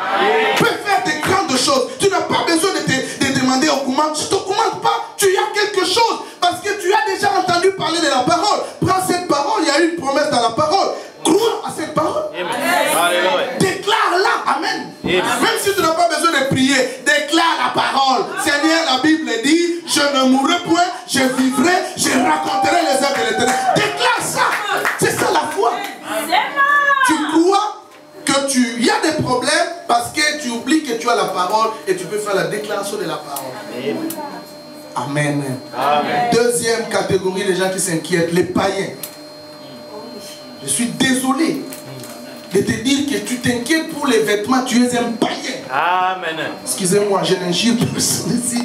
Peut faire des grandes choses. Tu n'as pas besoin de demander augmente. Je ne t'augmente pas. Tu as quelque chose. Parce que tu as déjà entendu parler de la parole. Prends cette parole. Il y a une promesse dans la parole. Crois à cette parole. Déclare-la. Amen. Même si tu n'as pas besoin de prier, déclare la parole. Seigneur, la Bible dit, je ne mourrai point, je vivrai, je raconterai les œuvres de l'Éternel. Déclare ça. C'est ça la foi. Tu crois que y a des problèmes parce que tu oublies que tu as la parole et tu peux faire la déclaration de la parole. Amen. Amen. Deuxième catégorie des gens qui s'inquiètent, les païens. Je suis désolé de te dire que tu t'inquiètes pour les vêtements, tu es un païen. Amen. Excusez-moi, je n'injure personne ici,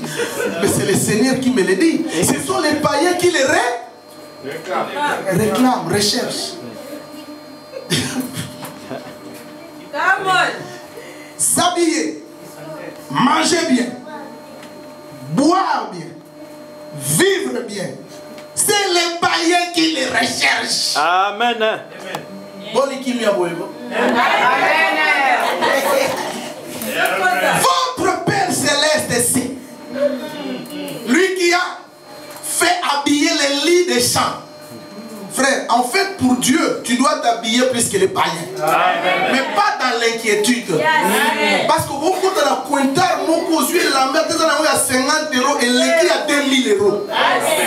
mais c'est le Seigneur qui me le dit. Ce sont les païens qui les réclament, recherchent. S'habiller, manger bien, boire bien, vivre bien. C'est les païens qui les recherchent. Amen. Votre Père Céleste sait. Lui qui a fait habiller les lits des champs. Frère, en fait, pour Dieu, tu dois t'habiller plus que les païens. Amen. Mais pas dans l'inquiétude. Yes. Parce que beaucoup de la pointeur, beaucoup de la mère, tu as 50 € et l'équipe a 2000 €.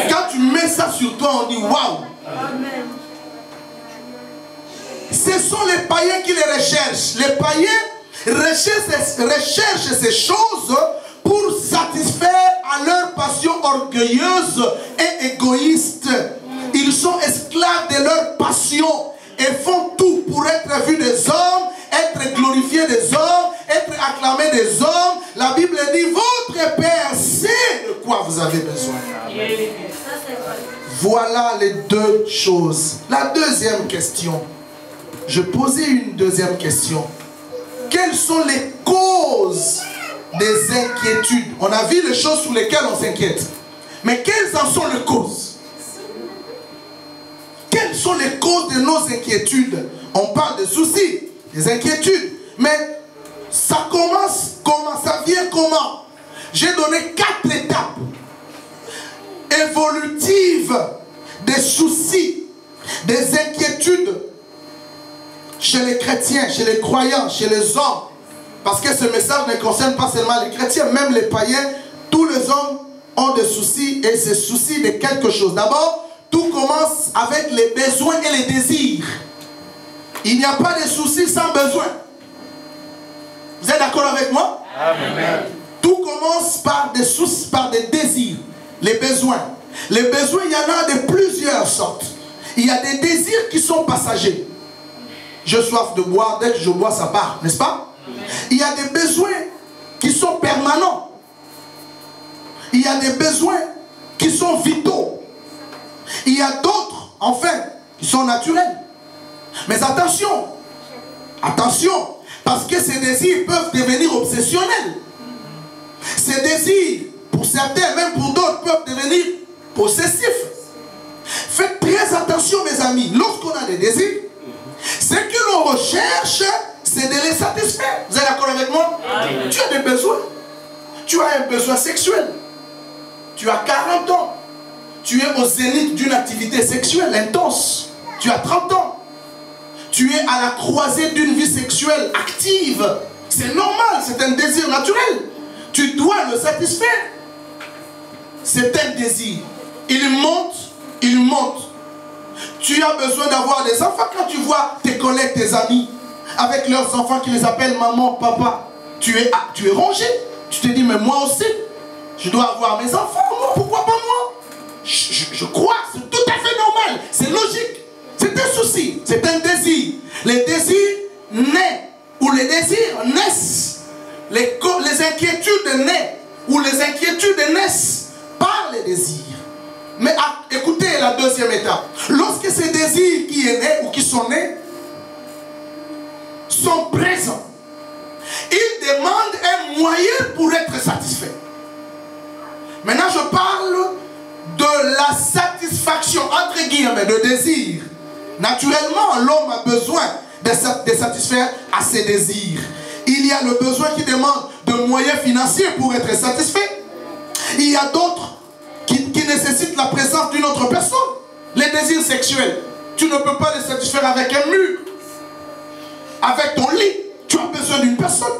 Quand tu mets ça sur toi, on dit waouh. Ce sont les païens qui les recherchent. Les païens recherchent ces choses pour satisfaire à leur passion orgueilleuse et égoïste. Ils sont esclaves de leur passion et font tout pour être vus des hommes, être glorifiés des hommes, être acclamés des hommes. La Bible dit, votre Père sait de quoi vous avez besoin. Voilà les deux choses. La deuxième question. Je posais une deuxième question. Quelles sont les causes des inquiétudes? On a vu les choses sur lesquelles on s'inquiète. Mais quelles en sont les causes? Quelles sont les causes de nos inquiétudes? On parle de soucis, des inquiétudes. Mais ça commence comment? Ça vient comment? J'ai donné 4 étapes évolutives des soucis, des inquiétudes chez les chrétiens, chez les croyants, chez les hommes. Parce que ce message ne concerne pas seulement les chrétiens, même les païens. Tous les hommes ont des soucis et ces soucis de quelque chose. D'abord, tout commence avec les besoins et les désirs. Il n'y a pas de soucis sans besoin. Vous êtes d'accord avec moi? Amen. Tout commence par des sources, par des désirs, les besoins. Les besoins, il y en a de plusieurs sortes. Il y a des désirs qui sont passagers. J'ai soif de boire, dès que je bois, ça part, n'est-ce pas? Il y a des besoins qui sont permanents. Il y a des besoins qui sont vitaux. Il y a d'autres, enfin, qui sont naturels. Mais attention, attention, parce que ces désirs peuvent devenir obsessionnels. Ces désirs, pour certains, même pour d'autres, peuvent devenir possessifs. Faites très attention, mes amis. Lorsqu'on a des désirs, ce que l'on recherche, c'est de les satisfaire. Vous êtes d'accord avec moi? Tu as des besoins. Tu as un besoin sexuel. Tu as 40 ans. Tu es au zénith d'une activité sexuelle intense. Tu as 30 ans. Tu es à la croisée d'une vie sexuelle active. C'est normal, c'est un désir naturel. Tu dois le satisfaire. C'est un désir. Il monte, il monte. Tu as besoin d'avoir des enfants. Quand tu vois tes collègues, tes amis, avec leurs enfants qui les appellent maman, papa, tu es rongé. Tu te dis, mais moi aussi, je dois avoir mes enfants. Moi, pourquoi pas moi? Je crois, c'est tout à fait normal. C'est logique. C'est un souci, c'est un désir. Les désirs naissent, ou les désirs naissent. Les inquiétudes naissent, ou les inquiétudes naissent par les désirs. Mais écoutez la deuxième étape. Lorsque ces désirs qui est né ou qui sont nés sont présents, ils demandent un moyen pour être satisfaits. Maintenant, je parle de la satisfaction, entre guillemets, de désir. Naturellement, l'homme a besoin de satisfaire à ses désirs. Il y a le besoin qui demande de moyens financiers pour être satisfait. Il y a d'autres qui nécessitent la présence d'une autre personne. Les désirs sexuels, tu ne peux pas les satisfaire avec un mur. Avec ton lit, tu as besoin d'une personne.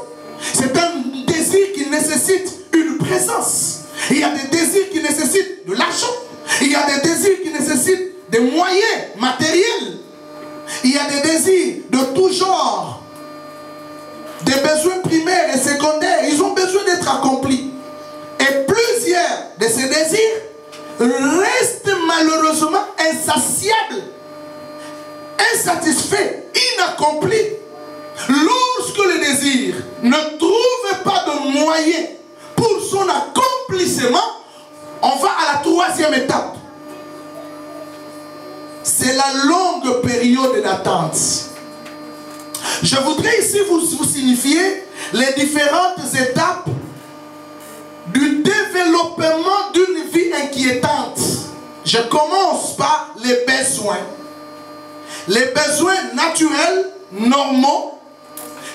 C'est un désir qui nécessite une présence. Il y a des désirs qui nécessitent de l'argent. Il y a des désirs qui nécessitent des moyens matériels. Il y a des désirs de tout genre. Des besoins primaires et secondaires. Ils ont besoin d'être accomplis. Et plusieurs de ces désirs restent malheureusement insatiables, insatisfaits, inaccomplis. Lorsque le désir ne trouve pas de moyens pour son accomplissement, on va à la troisième étape. C'est la longue période d'attente. Je voudrais ici vous signifier les différentes étapes du développement d'une vie inquiétante. Je commence par les besoins. Les besoins naturels, normaux,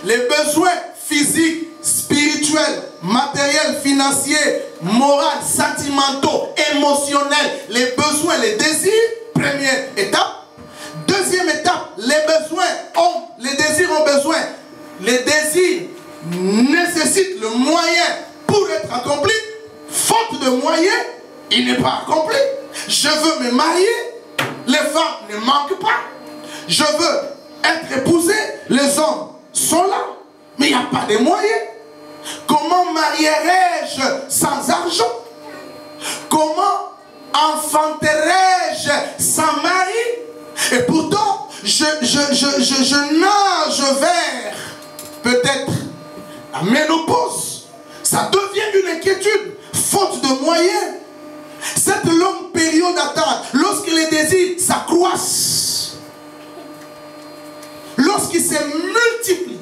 les besoins physiques, spirituels, matériels, financiers, moraux, sentimentaux, émotionnels, les besoins, les désirs, première étape. Deuxième étape, les désirs ont besoin. Les désirs nécessitent le moyen pour être accompli. Faute de moyens, il n'est pas accompli. Je veux me marier, les femmes ne manquent pas. Je veux être épousé, les hommes sont là, mais il n'y a pas de moyens. Comment marierai-je sans argent? Comment enfanterai-je sans mari? Et pourtant, je nage vers peut-être la ménopause. Ça devient une inquiétude, faute de moyens. Cette longue période d'attente, lorsque les désirs s'accroissent, lorsqu'ils se multiplient,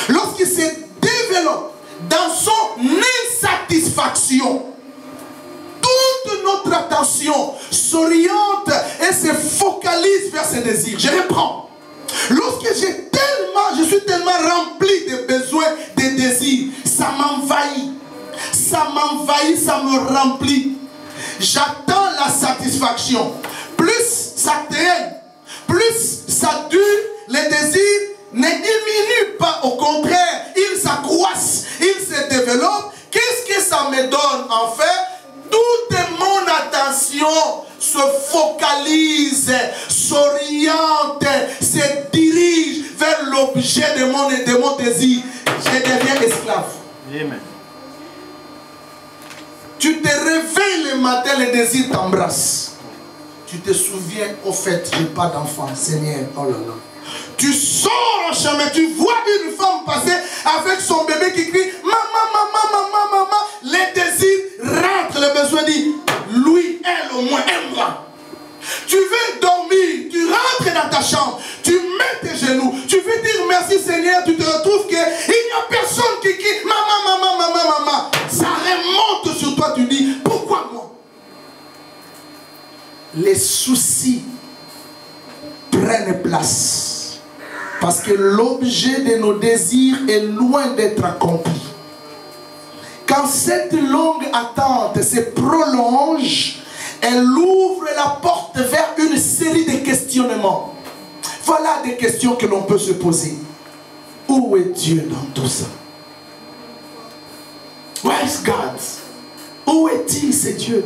lorsqu'ils se développent dans son insatisfaction, toute notre attention s'oriente et se focalise vers ces désirs. Je reprends. Lorsque je suis tellement rempli de besoins, de désirs, ça m'envahit. Ça m'envahit, ça me remplit. J'attends la satisfaction. Plus ça traîne, plus ça dure, les désirs ne diminuent pas. Au contraire, ils s'accroissent, ils se développent. Qu'est-ce que ça me donne en fait? Toute mon attention se focalise, s'oriente, se dirige vers l'objet de mon désir. Je deviens esclave. Amen. Tu te réveilles le matin, le désir t'embrasse. Tu te souviens, au fait, je n'ai pas d'enfant, Seigneur, oh là là. Tu sors en chemin, tu vois une femme passer avec son bébé qui crie maman, maman, maman, maman. Les désirs rentrent, le besoin dit lui, elle au moins, aime-moi. Tu veux dormir, tu rentres dans ta chambre, tu mets tes genoux, tu veux dire merci Seigneur, tu te retrouves qu'il n'y a personne qui crie maman, maman, maman, maman. Ça remonte sur toi, tu dis pourquoi moi? Les soucis prennent place. Parce que l'objet de nos désirs est loin d'être accompli. Quand cette longue attente se prolonge, elle ouvre la porte vers une série de questionnements. Voilà des questions que l'on peut se poser. Où est Dieu dans tout ça? Where is God? Où est-il, c'est Dieu?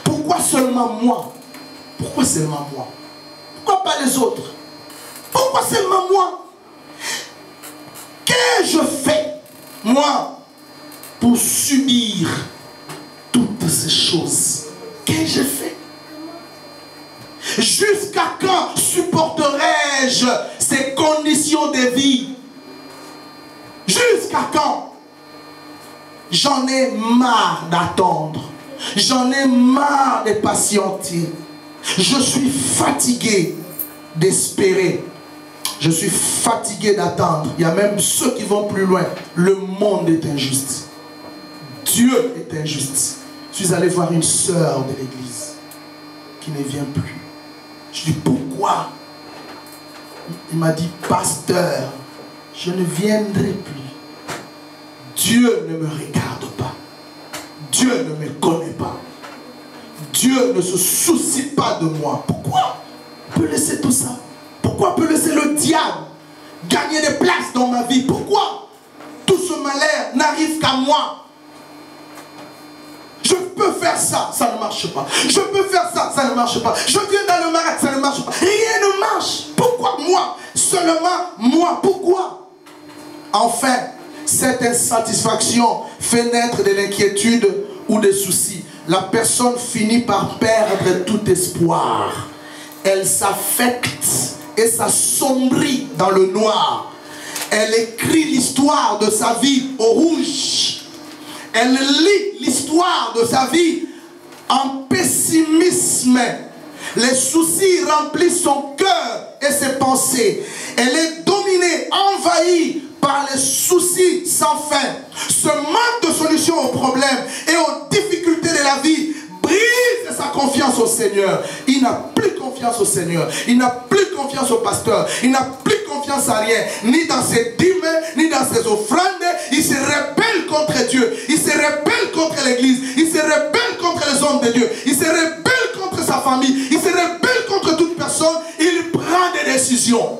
Pourquoi seulement moi? Pourquoi seulement moi? Pourquoi pas les autres? Pourquoi seulement moi? Qu'ai-je fait, moi, pour subir toutes ces choses? Qu'ai-je fait? Jusqu'à quand supporterai-je ces conditions de vie? Jusqu'à quand? J'en ai marre d'attendre. J'en ai marre de patienter. Je suis fatigué d'espérer. Je suis fatigué d'attendre. Il y a même ceux qui vont plus loin. Le monde est injuste. Dieu est injuste. Je suis allé voir une sœur de l'église qui ne vient plus. Je dis pourquoi? Il m'a dit pasteur, je ne viendrai plus. Dieu ne me regarde pas. Dieu ne me connaît pas. Dieu ne se soucie pas de moi. Pourquoi on peut laisser tout ça? Pourquoi on peut laisser le diable gagner des places dans ma vie? Pourquoi tout ce malheur n'arrive qu'à moi? Je peux faire ça, ça ne marche pas. Je peux faire ça, ça ne marche pas. Je viens dans le marathon, ça ne marche pas. Rien ne marche. Pourquoi moi? Seulement moi. Pourquoi? Enfin, cette insatisfaction fait naître de l'inquiétude ou des soucis. La personne finit par perdre tout espoir. Elle s'affecte et s'assombrit dans le noir. Elle écrit l'histoire de sa vie au rouge. Elle lit l'histoire de sa vie en pessimisme. Les soucis remplissent son cœur et ses pensées. Elle est dominée, envahie par les soucis sans fin. Ce manque de solution aux problèmes et aux difficultés de la vie brise sa confiance au Seigneur. Il n'a plus confiance au Seigneur. Il n'a plus confiance au pasteur. Il n'a plus confiance à rien. Ni dans ses dîmes, ni dans ses offrandes. Il se rebelle contre Dieu. Il se rebelle contre l'église. Il se rebelle contre les hommes de Dieu. Il se rebelle contre sa famille. Il se rebelle contre toute personne. Il prend des décisions.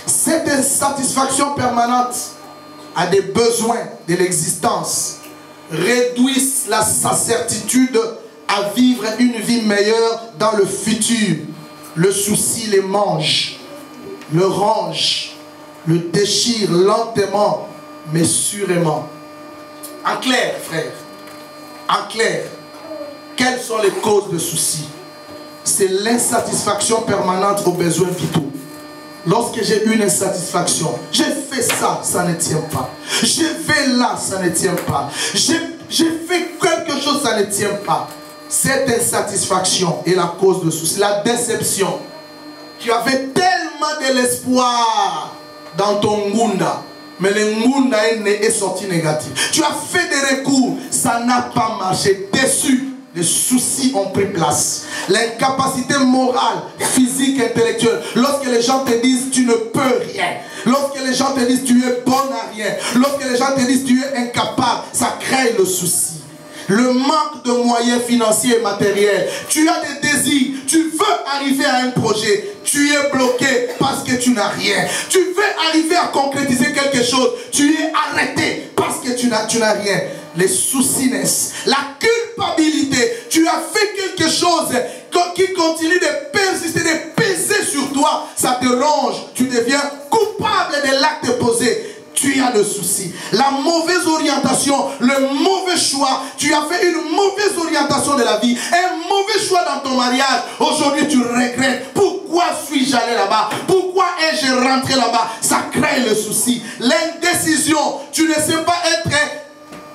Cette insatisfaction permanente a des besoins de l'existence. Réduisent sa certitude à vivre une vie meilleure dans le futur. Le souci les mange, le range, le déchire lentement, mais sûrement. En clair, frère, en clair, quelles sont les causes de soucis? C'est l'insatisfaction permanente aux besoins vitaux. Lorsque j'ai une insatisfaction, j'ai fait ça, ça ne tient pas. Je vais là, ça ne tient pas. J'ai fait quelque chose, ça ne tient pas. Cette insatisfaction est la cause de soucis. La déception. Tu avais tellement de l'espoir dans ton ngunda, mais le ngunda est sorti négatif. Tu as fait des recours, ça n'a pas marché. Déçu. Les soucis ont pris place. L'incapacité morale, physique, intellectuelle. Lorsque les gens te disent tu ne peux rien. Lorsque les gens te disent tu es bon à rien. Lorsque les gens te disent tu es incapable. Ça crée le souci. Le manque de moyens financiers et matériels. Tu as des désirs. Tu veux arriver à un projet. Tu es bloqué parce que tu n'as rien. Tu veux arriver à concrétiser quelque chose. Tu es arrêté parce que tu n'as rien. Les soucis naissent. La culpabilité. Tu as fait quelque chose qui continue de persister, de peser sur toi. Ça te ronge. Tu deviens coupable de l'acte posé. tu as le souci. La mauvaise orientation, le mauvais choix, tu as fait une mauvaise orientation de la vie, un mauvais choix dans ton mariage. Aujourd'hui, tu regrettes. Pourquoi suis-je allé là-bas? Pourquoi ai-je rentré là-bas? Ça crée le souci. L'indécision, tu ne sais pas être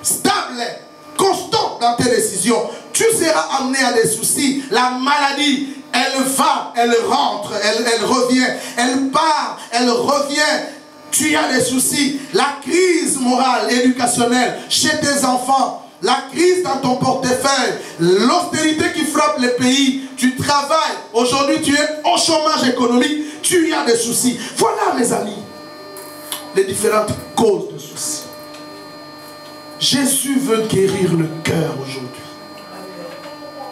stable, constant dans tes décisions. Tu seras amené à des soucis. La maladie, elle va, elle rentre, elle revient, elle part, elle revient. Tu as des soucis. La crise morale, éducationnelle, chez tes enfants, la crise dans ton portefeuille, l'austérité qui frappe le pays, tu travailles, aujourd'hui tu es au chômage économique, tu as des soucis. Voilà mes amis, les différentes causes de soucis. Jésus veut guérir le cœur aujourd'hui.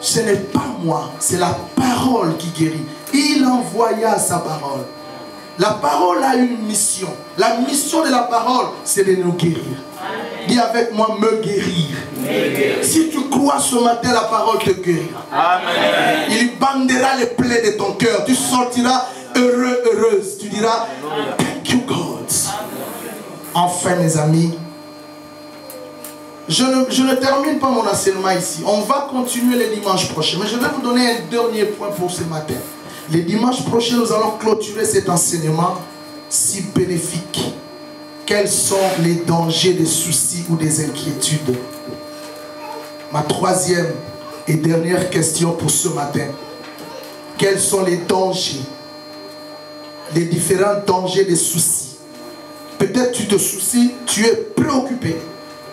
Ce n'est pas moi, c'est la parole qui guérit. Il envoya sa parole. La parole a une mission. La mission de la parole, c'est de nous guérir. Dis avec moi, me guérir. Si tu crois ce matin, la parole te guérira. Amen. Il bandera les plaies de ton cœur. Tu sortiras heureux, heureuse. Tu diras, thank you God. Enfin mes amis, je ne termine pas mon enseignement ici. On va continuer les dimanches prochains. Mais je vais vous donner un dernier point pour ce matin. Les dimanches prochains, nous allons clôturer cet enseignement si bénéfique. Quels sont les dangers, des soucis ou des inquiétudes? Ma troisième et dernière question pour ce matin. Quels sont les dangers? Les différents dangers des soucis. Peut-être tu te soucies, tu es préoccupé.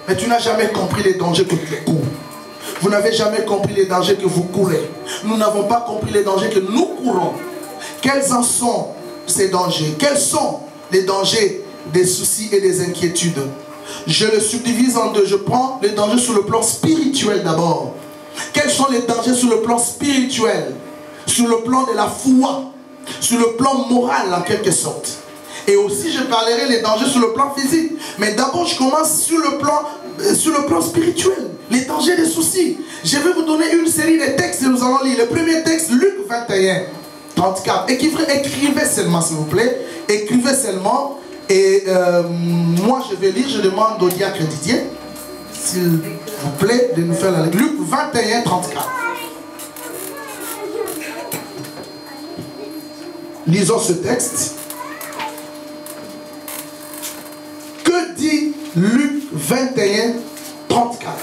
Mais tu n'as jamais compris les dangers que tu cours. Vous n'avez jamais compris les dangers que vous courez. Nous n'avons pas compris les dangers que nous courons. Quels en sont ces dangers? Quels sont les dangers des soucis et des inquiétudes? Je le subdivise en deux. Je prends les dangers sur le plan spirituel d'abord. Quels sont les dangers sur le plan spirituel? Sur le plan de la foi. Sur le plan moral en quelque sorte. Et aussi je parlerai des dangers sur le plan physique. Mais d'abord je commence sur le plan spirituel. Les dangers des soucis. Je vais vous donner une série de textes que nous allons lire. Le premier texte, Luc 21, 34. Écrivez seulement s'il vous plaît. Écrivez seulement. Et moi je vais lire. Je demande au diacre Didier, s'il vous plaît, de nous faire la lecture. Luc 21, 34. Lisons ce texte. Que dit Luc 21, 34?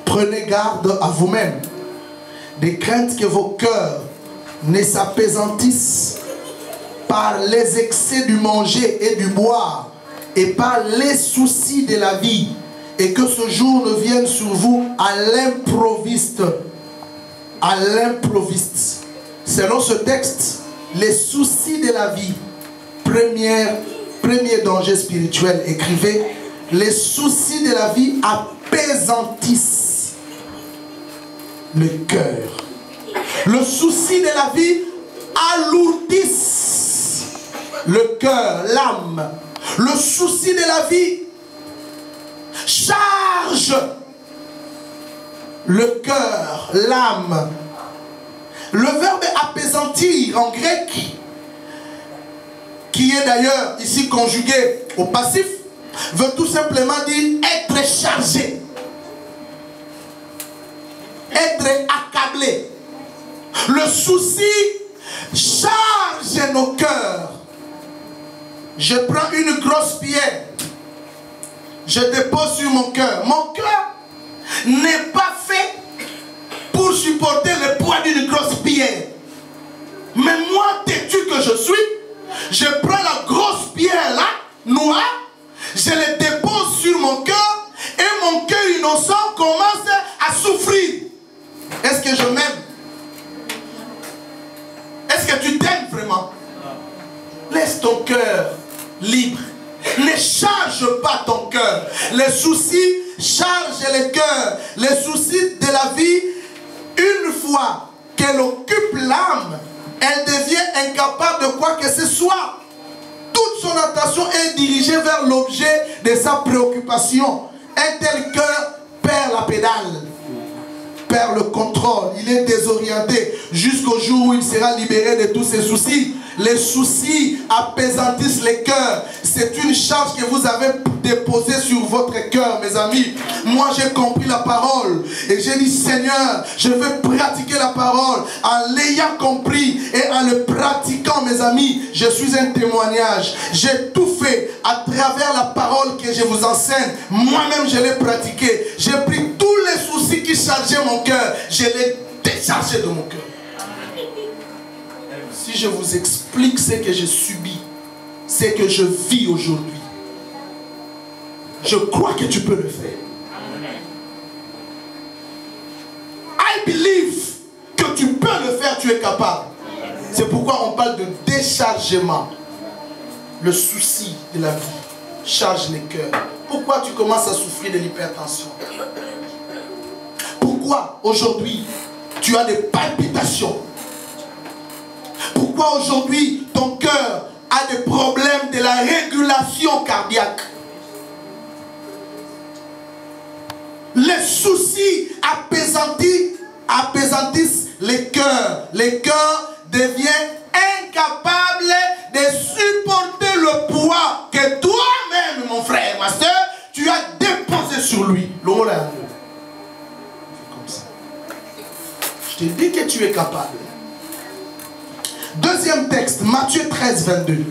Prenez garde à vous-même, de crainte que vos cœurs ne s'appesantissent par les excès du manger et du boire et par les soucis de la vie, et que ce jour ne vienne sur vous à l'improviste. À l'improviste. Selon ce texte, les soucis de la vie, premier danger spirituel, écrivez, les soucis de la vie appesantissent le cœur. Le souci de la vie alourdissent le cœur, l'âme. Le souci de la vie charge le cœur, l'âme. Le verbe appesantir en grec, qui est d'ailleurs ici conjugué au passif, veut tout simplement dire être chargé, être accablé. Le souci charge nos cœurs. Je prends une grosse pierre, je dépose sur mon cœur. Mon cœur n'est pas fait pour supporter le poids d'une grosse pierre. Mais moi, têtu que je suis, je prends la grosse pierre là, noire, je la dépose sur mon cœur et mon cœur innocent commence à souffrir. Est-ce que je m'aime? Est-ce que tu t'aimes vraiment? Laisse ton cœur libre. Ne charge pas ton cœur. Les soucis chargent le cœur. Les soucis de la vie, une fois qu'elle occupe l'âme, elle devient incapable de quoi que ce soit. Toute son attention est dirigée vers l'objet de sa préoccupation. Un tel cœur perd la pédale, perd le contrôle. Il est désorienté jusqu'au jour où il sera libéré de tous ses soucis. Les soucis apaisantissent les cœurs. C'est une charge que vous avez déposée sur votre cœur, mes amis. Moi, j'ai compris la parole. Et j'ai dit, Seigneur, je veux pratiquer la parole. En l'ayant compris et en le pratiquant, mes amis, je suis un témoignage. J'ai tout fait à travers la parole que je vous enseigne. Moi-même, je l'ai pratiqué. J'ai pris tous les soucis qui chargeaient mon cœur. Je les déchargé de mon cœur. Si je vous explique ce que j'ai subi, ce que je vis aujourd'hui, je crois que tu peux le faire. I believe que tu peux le faire, tu es capable. C'est pourquoi on parle de déchargement. Le souci de la vie charge les cœurs. Pourquoi tu commences à souffrir de l'hypertension? Pourquoi aujourd'hui tu as des palpitations? Pourquoi aujourd'hui ton cœur a des problèmes de la régulation cardiaque? Les soucis apaisantissent les cœurs. Les cœurs deviennent incapables de supporter le poids que toi-même, mon frère, ma soeur, tu as déposé sur lui. Comme ça. Je te dis que tu es capable. Deuxième texte, Matthieu 13, 22.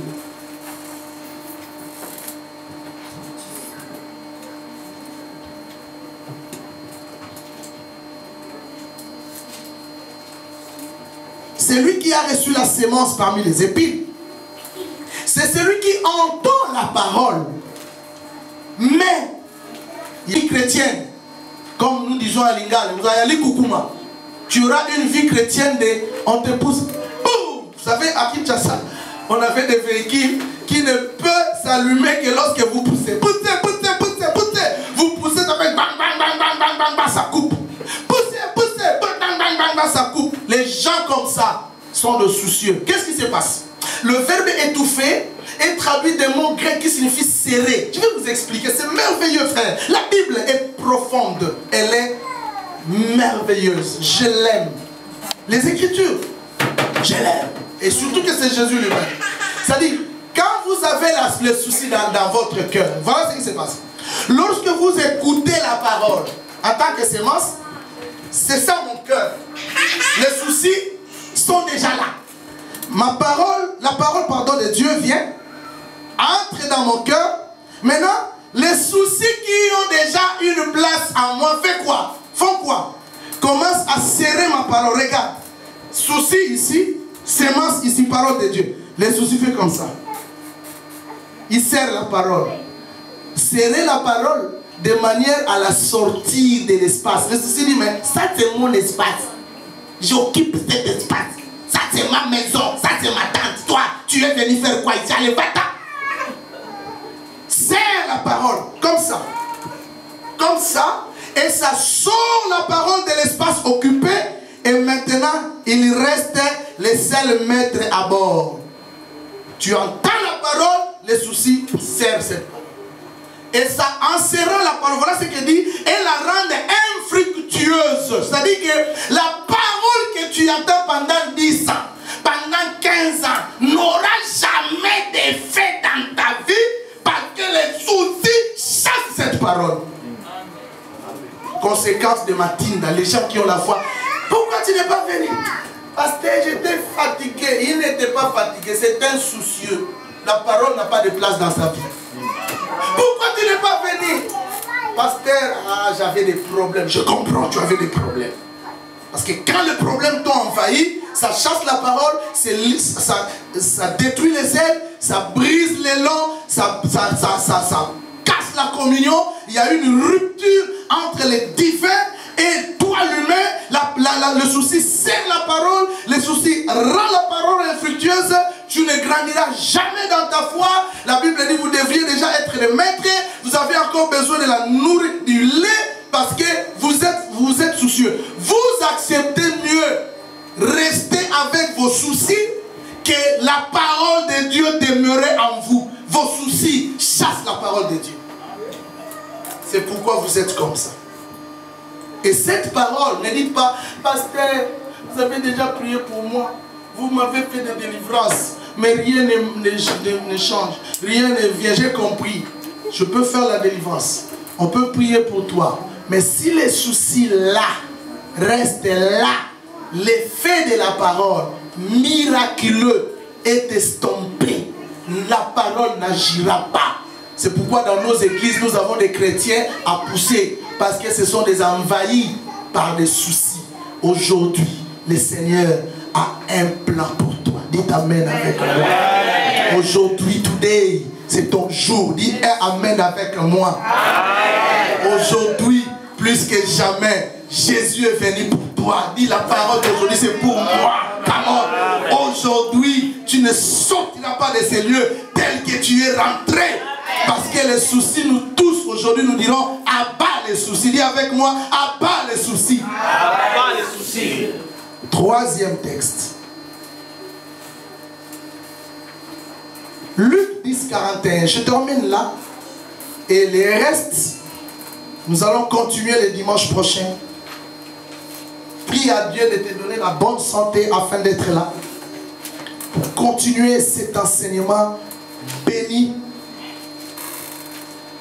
C'est lui qui a reçu la sémence parmi les épis. C'est celui qui entend la parole. Mais, vie chrétienne, comme nous disons à Lingala, tu auras une vie chrétienne de on te pousse. Boum! Vous savez, à Kinshasa, on avait des véhicules qui ne peuvent s'allumer que lorsque vous poussez. Poussez, poussez, poussez, poussez. Vous poussez, ça fait bang, bang, bang, bang, bang, bang, bang, ça coupe. Poussez, poussez, bang, bang, bang, bang, bang, ça coupe. Les gens comme ça sont de soucieux. Qu'est-ce qui se passe? Le verbe étouffé est traduit des mots grecs qui signifient serrer. Je vais vous expliquer, c'est merveilleux, frère. La Bible est profonde, elle est merveilleuse. Je l'aime. Les Écritures, je l'aime. Et surtout que c'est Jésus lui-même. C'est-à-dire, quand vous avez le souci dans votre cœur, voilà ce qui se passe. Lorsque vous écoutez la parole en tant que sémence, c'est ça mon cœur. Les soucis sont déjà là. Ma parole, la parole pardon de Dieu vient, entre dans mon cœur. Maintenant, les soucis qui ont déjà une place en moi, font quoi? Commence à serrer ma parole. Regarde, souci ici, sémence ici, parole de Dieu. Les soucis font comme ça. Il serre la parole. Serrer la parole de manière à la sortir de l'espace. Le souci dit, mais ça c'est mon espace. J'occupe cet espace. Ça c'est ma maison, ça c'est ma tante. Toi, tu es venu faire quoi ici? Allez, va-t'en. Serre la parole, comme ça. Comme ça. Et ça sort la parole de l'espace occupé. Et maintenant, il reste les seuls maîtres à bord. Tu entends la parole, les soucis serrent cette parole. Et ça, en serrant la parole, voilà ce qu'il dit, et la rend infructueuse. C'est-à-dire que la parole que tu entends pendant 10 ans, pendant 15 ans, n'aura jamais d'effet dans ta vie parce que les soucis chassent cette parole. Conséquence de Matinda, les gens qui ont la foi. Pourquoi tu n'es pas venu? Parce que j'étais fatigué. Il n'était pas fatigué, c'est un soucieux. La parole n'a pas de place dans sa vie. Pourquoi tu n'es pas venu? Pasteur, j'avais des problèmes. Je comprends, tu avais des problèmes. Parce que quand le problème t'a envahi, ça chasse la parole, ça détruit les ailes, ça brise l'élan, ça casse la communion. Il y a une rupture entre les divins et toi l'humain. Le souci serre la parole, le souci rend la parole infructueuse. Tu ne grandiras jamais dans ta foi. La Bible dit vous devriez déjà être des maîtres. Vous avez encore besoin de la nourriture, du lait, parce que vous êtes soucieux. Vous acceptez mieux rester avec vos soucis que la parole de Dieu demeurer en vous. Vos soucis chassent la parole de Dieu. C'est pourquoi vous êtes comme ça. Et cette parole, ne dites pas, pasteur, vous avez déjà prié pour moi. Vous m'avez fait des délivrances. mais rien ne change. Rien ne vient. J'ai compris. Je peux faire la délivrance. On peut prier pour toi. Mais si les soucis là restent là, l'effet de la parole miraculeux est estompé. La parole n'agira pas. C'est pourquoi dans nos églises, nous avons des chrétiens à pousser. Parce que ce sont des envahis par des soucis. Aujourd'hui, le Seigneur a un plan pour toi. Dites Amen avec moi. Aujourd'hui, today, c'est ton jour. Dis Amen avec moi. Aujourd'hui, plus que jamais, Jésus est venu pour toi. Dis la parole d'aujourd'hui, c'est pour moi. Aujourd'hui, tu ne sortiras pas de ces lieux tels que tu es rentré. Parce que les soucis nous touchent. Aujourd'hui, nous dirons abat les soucis. Dis avec moi, abat les soucis. Abat les soucis. Troisième texte. Luc 10, 41. Je termine là. Et les restes, nous allons continuer le dimanche prochain. Prie à Dieu de te donner la bonne santé afin d'être là. Pour continuer cet enseignement béni.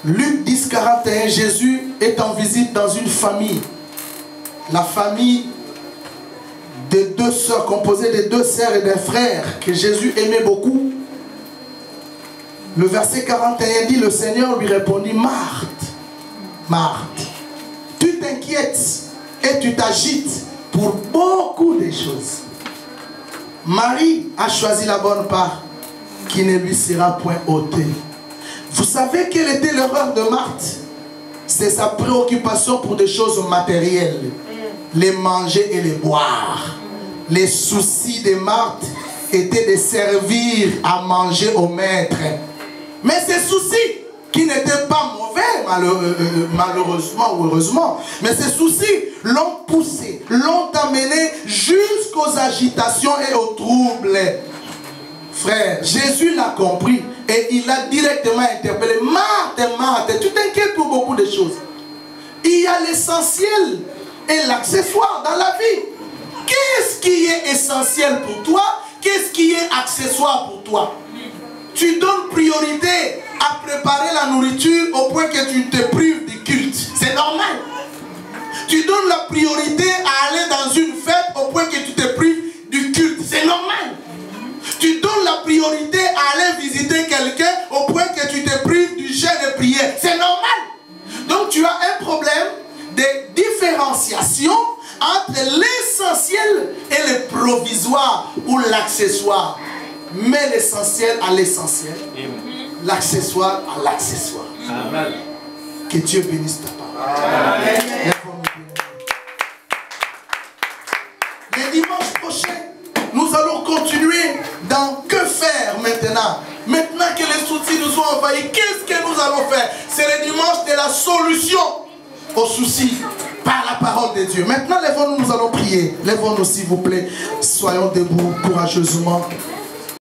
Luc 10, 41. Jésus est en visite dans une famille. La famille de deux sœurs, composée de deux sœurs et d'un frère que Jésus aimait beaucoup. Le verset 41 dit, le Seigneur lui répondit, Marthe, Marthe, tu t'inquiètes et tu t'agites pour beaucoup de choses. Marie a choisi la bonne part qui ne lui sera point ôtée. Vous savez quelle était l'erreur de Marthe? C'est sa préoccupation pour des choses matérielles. Les manger et les boire. Les soucis de Marthe étaient de servir à manger au maître. Mais ces soucis, qui n'étaient pas mauvais, malheureusement ou heureusement, mais ces soucis l'ont poussé, l'ont amené jusqu'aux agitations et aux troubles. Frère, Jésus l'a compris et il a directement interpellé. Marthe, Marthe, tu t'inquiètes pour beaucoup de choses. Il y a l'essentiel et l'accessoire dans la vie. Qu'est-ce qui est essentiel pour toi? Qu'est-ce qui est accessoire pour toi? Tu donnes priorité à préparer la nourriture au point que tu te prives du culte. C'est normal. Tu donnes la priorité à aller dans une fête au point que tu te prives du culte. C'est normal. Tu donnes la priorité à aller visiter quelqu'un au point que tu te prives du jeûne et prière. C'est normal. Donc tu as un problème de différenciation entre l'essentiel et le provisoire ou l'accessoire. Mais l'essentiel à l'essentiel, l'accessoire à l'accessoire. Que Dieu bénisse ta parole. Amen. Le dimanche prochain, nous allons continuer dans que faire maintenant. Maintenant que les soucis nous ont envahis, qu'est-ce que nous allons faire? C'est le dimanche de la solution aux soucis par la parole de Dieu. Maintenant, lèvons-nous, nous allons prier. Lèvons-nous s'il vous plaît. Soyons debout courageusement.